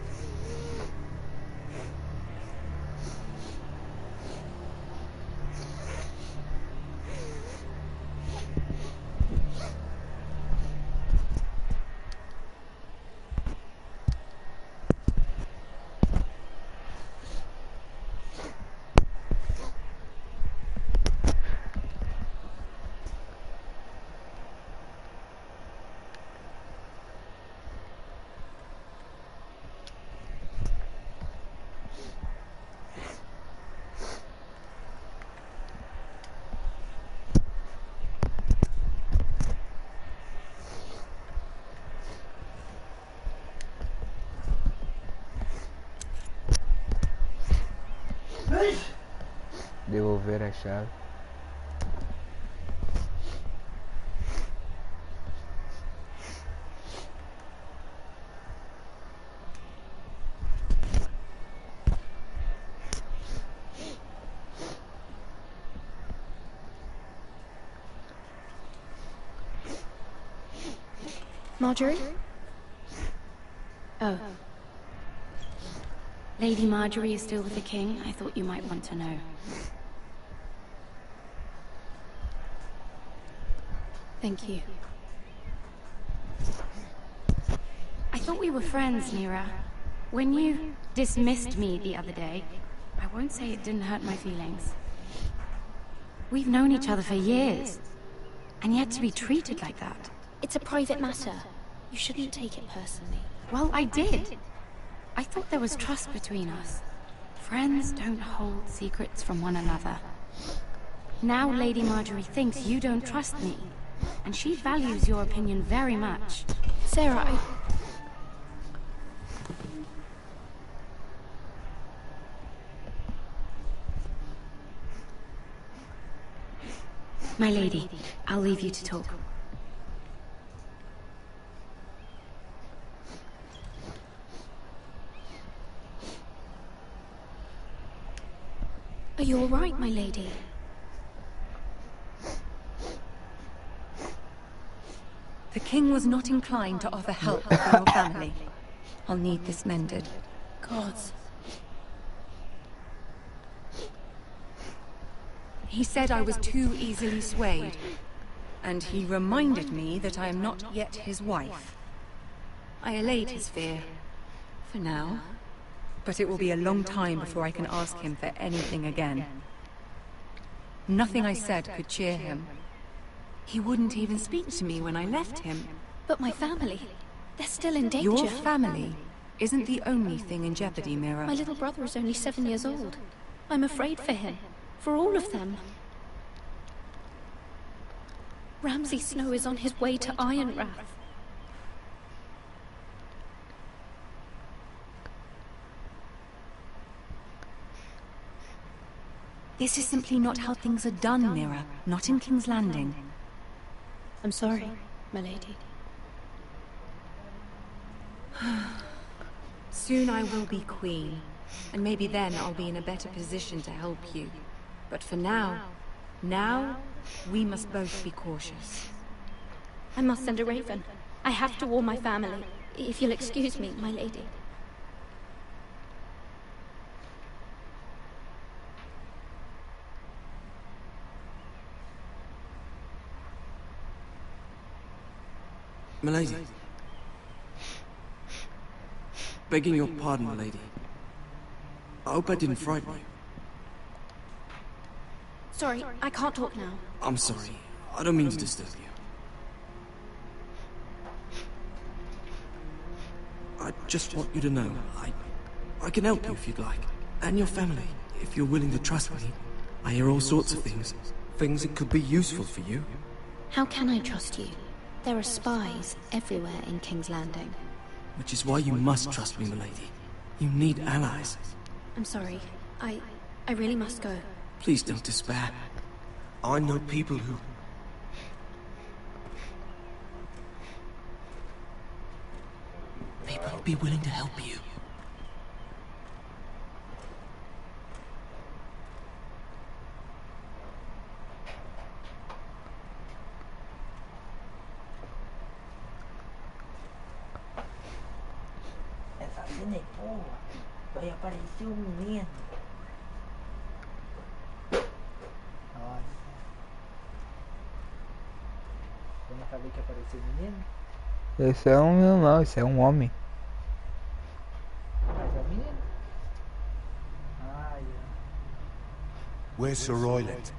Devolver a chave. Marjorie? Oh. Lady Marjorie is still with the king. I thought you might want to know. Thank you. I thought we were friends, Mira. When you dismissed me the other day, I won't say it didn't hurt my feelings. We've known each other for years, and yet to be treated like that. It's a private matter. You shouldn't take it personally. Well, I did. I thought there was trust between us. Friends don't hold secrets from one another. Now Lady Marjorie thinks you don't trust me, and she values your opinion very much. Sarah, My lady, I'll leave you to talk. Are you all right, my lady? The king was not inclined to offer help for your family. I'll need this mended. Gods. He said I was too easily swayed, and he reminded me that I am not yet his wife. I allayed his fear, for now, but it will be a long time before I can ask him for anything again. Nothing I said could cheer him. He wouldn't even speak to me when I left him. But my family, they're still in danger. Your family isn't the only thing in jeopardy, Mira. My little brother is only 7 years old. I'm afraid for him. For all of them. Ramsay Snow is on his way to Ironrath. This is simply not how things are done, Mira. Not in King's Landing. I'm sorry, my lady. Soon I will be queen, and maybe then I'll be in a better position to help you. But for now, we must both be cautious. I must send a raven. I have to warn my family. If you'll excuse me, my lady. Milady. Begging your pardon, milady. I hope I didn't frighten you. Sorry, I can't talk now. I'm sorry. I don't mean to disturb you. I just want you to know, I can help you if you'd like. And your family, if you're willing to trust me. I hear all sorts of things. Things that could be useful for you. How can I trust you? There are spies everywhere in King's Landing. Which is why you must trust me, milady. You need allies. I'm sorry. I really must go. Please don't despair. I know people who... People who'd be willing to help you. Essa cena é boa. Vai aparecer um menino. Nossa. Você não sabia que apareceu um menino? Esse é um menino não, esse é um homem. Mas é um menino? Ai, Where's Sir Royland?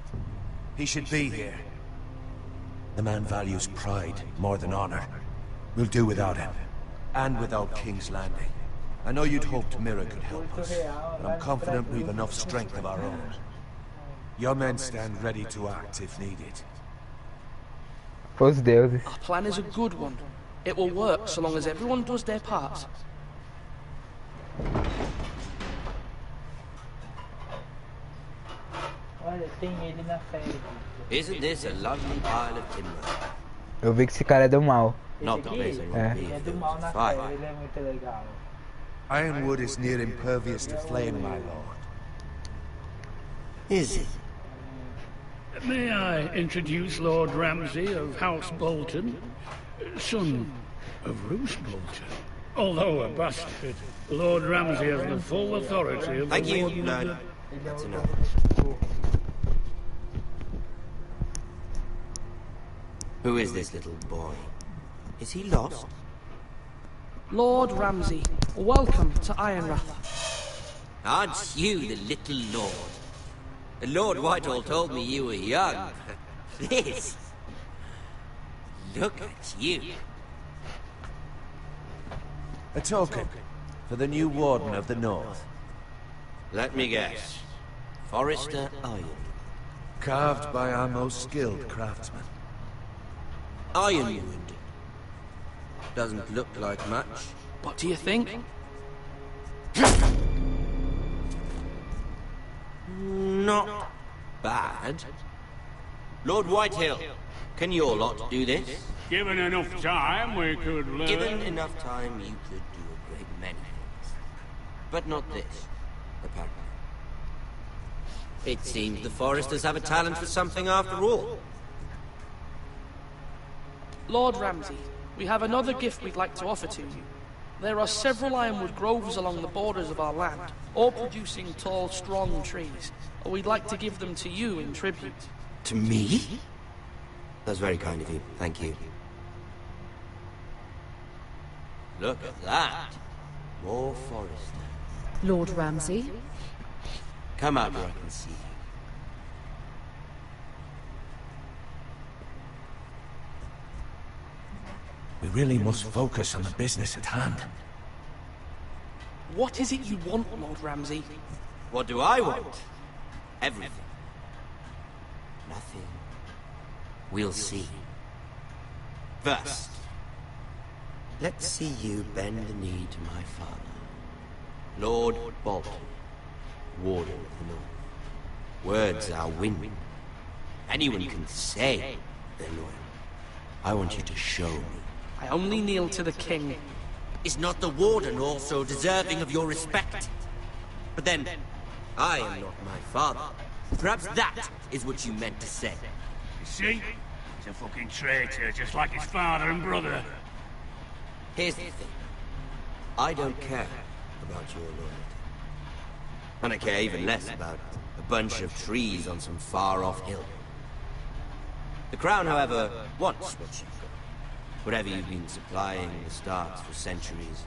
He should be here. The man values pride more than honor. We'll do without him. And without King's Landing. I know you'd hoped Mira could help us, but I'm confident we've enough strength of our own. Your men stand ready to act if needed. Os deuses. Our plan is a good one. It will work so long as everyone does their part. olha, tem ele na frente. Isn't this a lovely pile of timber? Eu vi que esse cara é do mal. Not the place I Ele want to be é if do there mal was na a fire. série, ele é muito legal. Ironwood is near impervious to flame, my lord. Is it? May I introduce Lord Ramsay of House Bolton, son of Roose Bolton? Although a bastard, Lord Ramsay has the full authority of Thank the you. Warden of No, that's enough. Who is this little boy? Is he lost? Lord Ramsay, welcome to Ironrath. Aren't you the little lord? Lord Whitehall told me you were young. This. Look at you. A token for the new Warden of the North. Let me guess. Forrester Iron. Carved by our most skilled craftsmen. Ironwood. Doesn't look like much. What do you think? Not bad. Lord Whitehill, can your lot do this? Given enough time, we could learn. Given enough time, you could do a great many things. But not this, apparently. It seems the Foresters have a talent for something after all. Lord Ramsay, we have another gift we'd like to offer to you. There are several ironwood groves along the borders of our land, all producing tall, strong trees. We'd like to give them to you in tribute. To me? That's very kind of you. Thank you. Look at that. More Forester. Lord Ramsay? Come out where I can see you. We really must focus on the business at hand. What is it you want, Lord Ramsay? What do I want? Everything. Nothing. We'll see. First, let's see you bend the knee to my father, Lord Bolton, Warden of the North. Words are wind. Anyone can say they're loyal. I want you to show me. I only kneel to the king. Is not the Warden also deserving of your respect? But then, I am not my father. Perhaps that is what you meant to say. You see? He's a fucking traitor, just like his father and brother. Here's the thing. I don't care about your loyalty. And I care even less about a bunch of trees on some far-off hill. The Crown, however, wants what you've got. Whatever you've been supplying the Starks for centuries.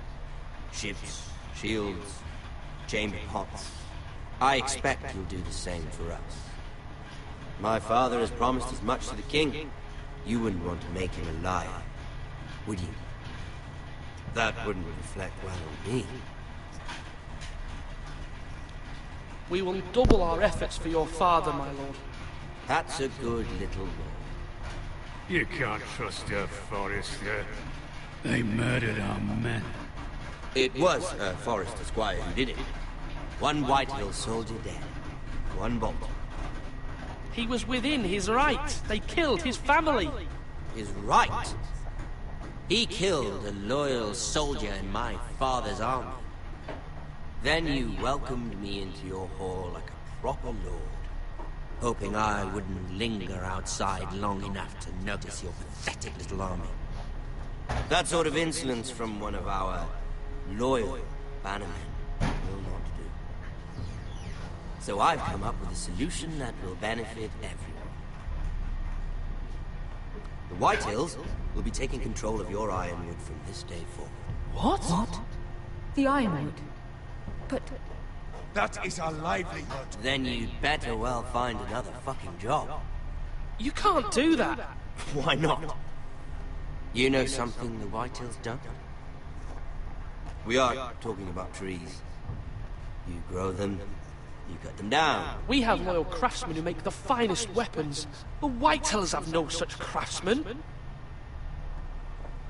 Ships, shields, chamber pots. I expect you'll do the same for us. My father has promised as much to the king. You wouldn't want to make him a liar, would you? That wouldn't reflect well on me. We will double our efforts for your father, my lord. That's a good little lord. You can't trust your Forrester. They murdered our men. It was a Forrester squire who did it. One Whitehill soldier dead. One Bolton. He was within his right. They killed his family. His right? He killed a loyal soldier in my father's army. Then you welcomed me into your hall like a proper lord, hoping I wouldn't linger outside long enough to notice your pathetic little army. That sort of insolence from one of our loyal bannermen will not do. So I've come up with a solution that will benefit everyone. The Whitehills will be taking control of your Ironwood from this day forward. What? The Ironwood? But... That is our livelihood. Then you'd better well find another fucking job. You can't do that. Why not? You know something the Whitehills don't? We are talking about trees. You grow them, you cut them down. We have loyal craftsmen who make the finest weapons. The Whitehills have no such craftsmen.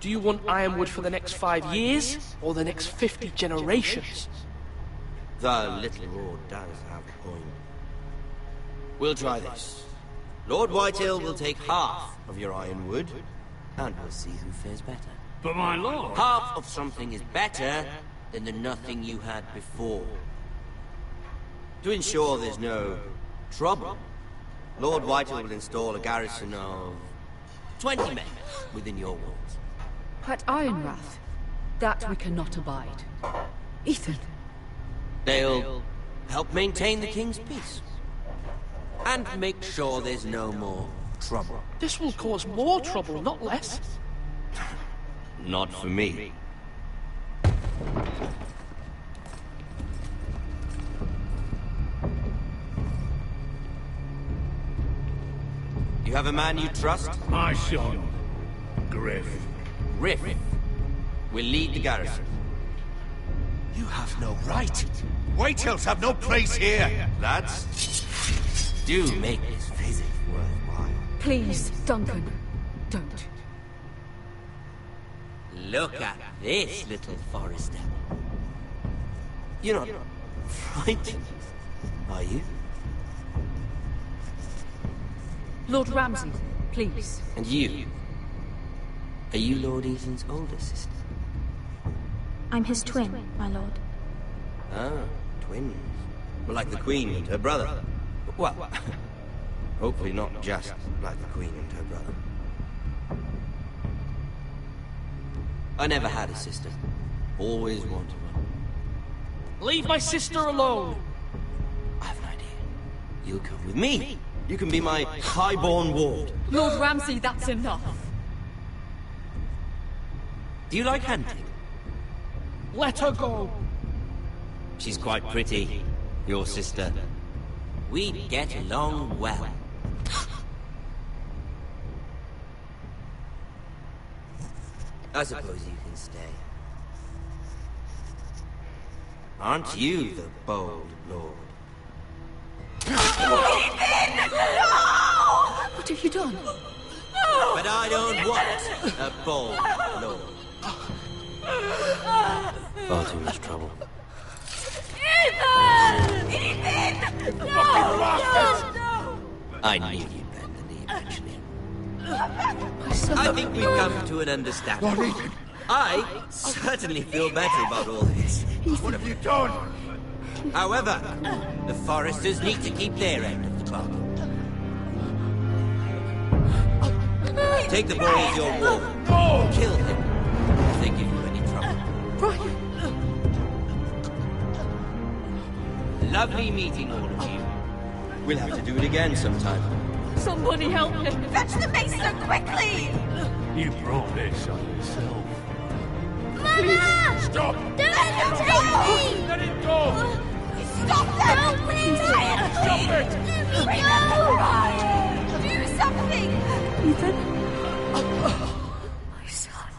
Do you want Ironwood for the next 5 years, or the next 50 generations? The little lord does have a point. We'll try this. Lord Whitehill will take half of your Ironwood, and we'll see who fares better. But my lord... Half of something is better than the nothing you had before. To ensure there's no trouble, Lord Whitehill will install a garrison of 20 men within your walls. At Ironrath? That we cannot abide. Ethan. They'll help maintain the king's peace. And make sure there's no more trouble. This will cause more trouble, not less. Not for me. You have a man you trust? My son, Griff. Griff will lead the garrison. You have no right. Whitehills have no place here. Lads, do make this visit worthwhile. Please, Duncan, don't. Look at this, little Forrester. You're not frightened, are you? Lord Ramsay, please. And you? Are you Lord Ethan's older sister? I'm his twin, my lord. Ah, twins. Well, like the Queen and her brother. Well, hopefully not just like the Queen and her brother. I never had a sister. Always wanted one. Leave my sister alone! I have an idea. You'll come with me. You can be my highborn ward. Lord Ramsay, that's enough. Do you like hunting? Let her go. She's quite pretty, your sister. We'd get along well. I suppose you can stay. Aren't you the bold lord? What have you done? But I don't want a bold lord. Far too much trouble. Ethan! Ethan! No! No! I knew you'd bend the knee eventually. I think we've come to an understanding. I certainly feel better about all this. What have you done? However, the Foresters need to keep their end of the club. Take the boy as your ward. No! Kill him if they give you any trouble. Brian! Lovely meeting all of you. We'll have to do it again sometime. Somebody help him! Fetch the maester quickly! You brought this on yourself. Mama! Stop! Don't let him take me! Let it go! Stop them! Please! Stop it! Bring them to Brian! Ethan? My son.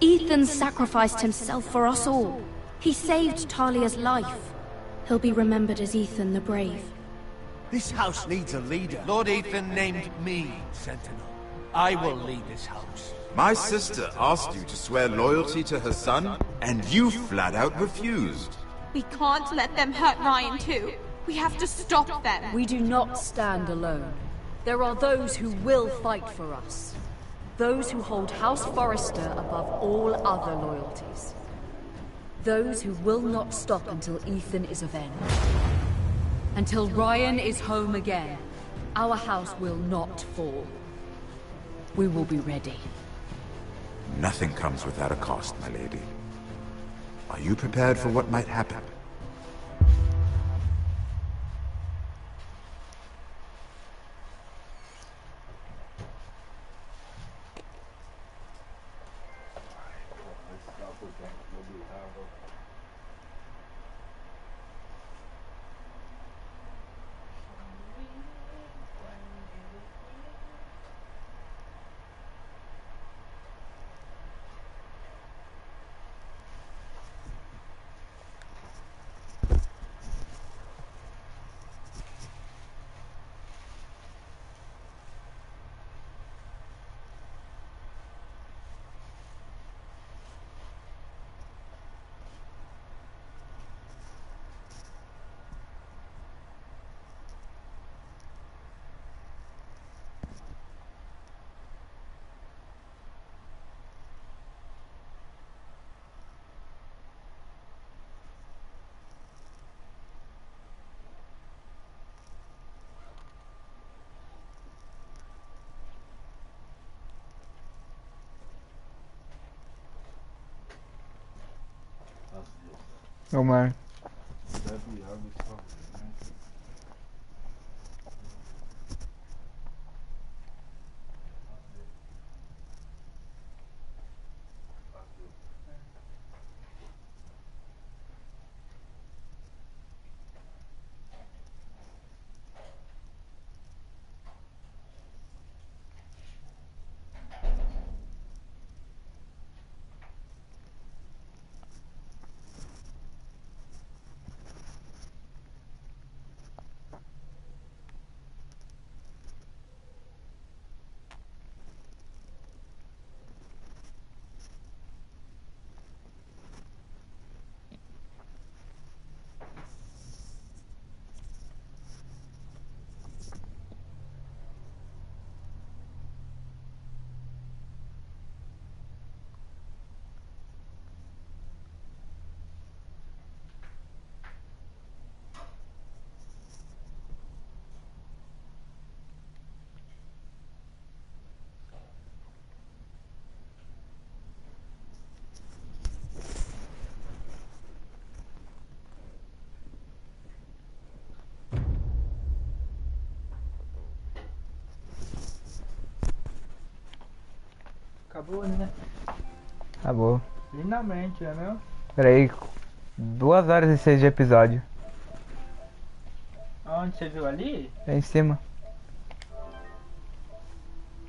Ethan sacrificed himself for us all. He saved Talia's life. He'll be remembered as Ethan the Brave. This house needs a leader. Lord Ethan named me Sentinel. I will lead this house. My sister asked you to swear loyalty to her son, and you flat out refused. We can't let them hurt Ryan too. We have to stop them. We do not stand alone. There are those who will fight for us. Those who hold House Forrester above all other loyalties. Those who will not stop until Ethan is avenged. Until Ryan is home again, our house will not fall. We will be ready. Nothing comes without a cost, my lady. Are you prepared for what might happen? Ô, mano. Acabou, né? Acabou. Lindamente, né, meu? Peraí. 2 horas e 6 de episódio. Onde você viu ali? É em cima.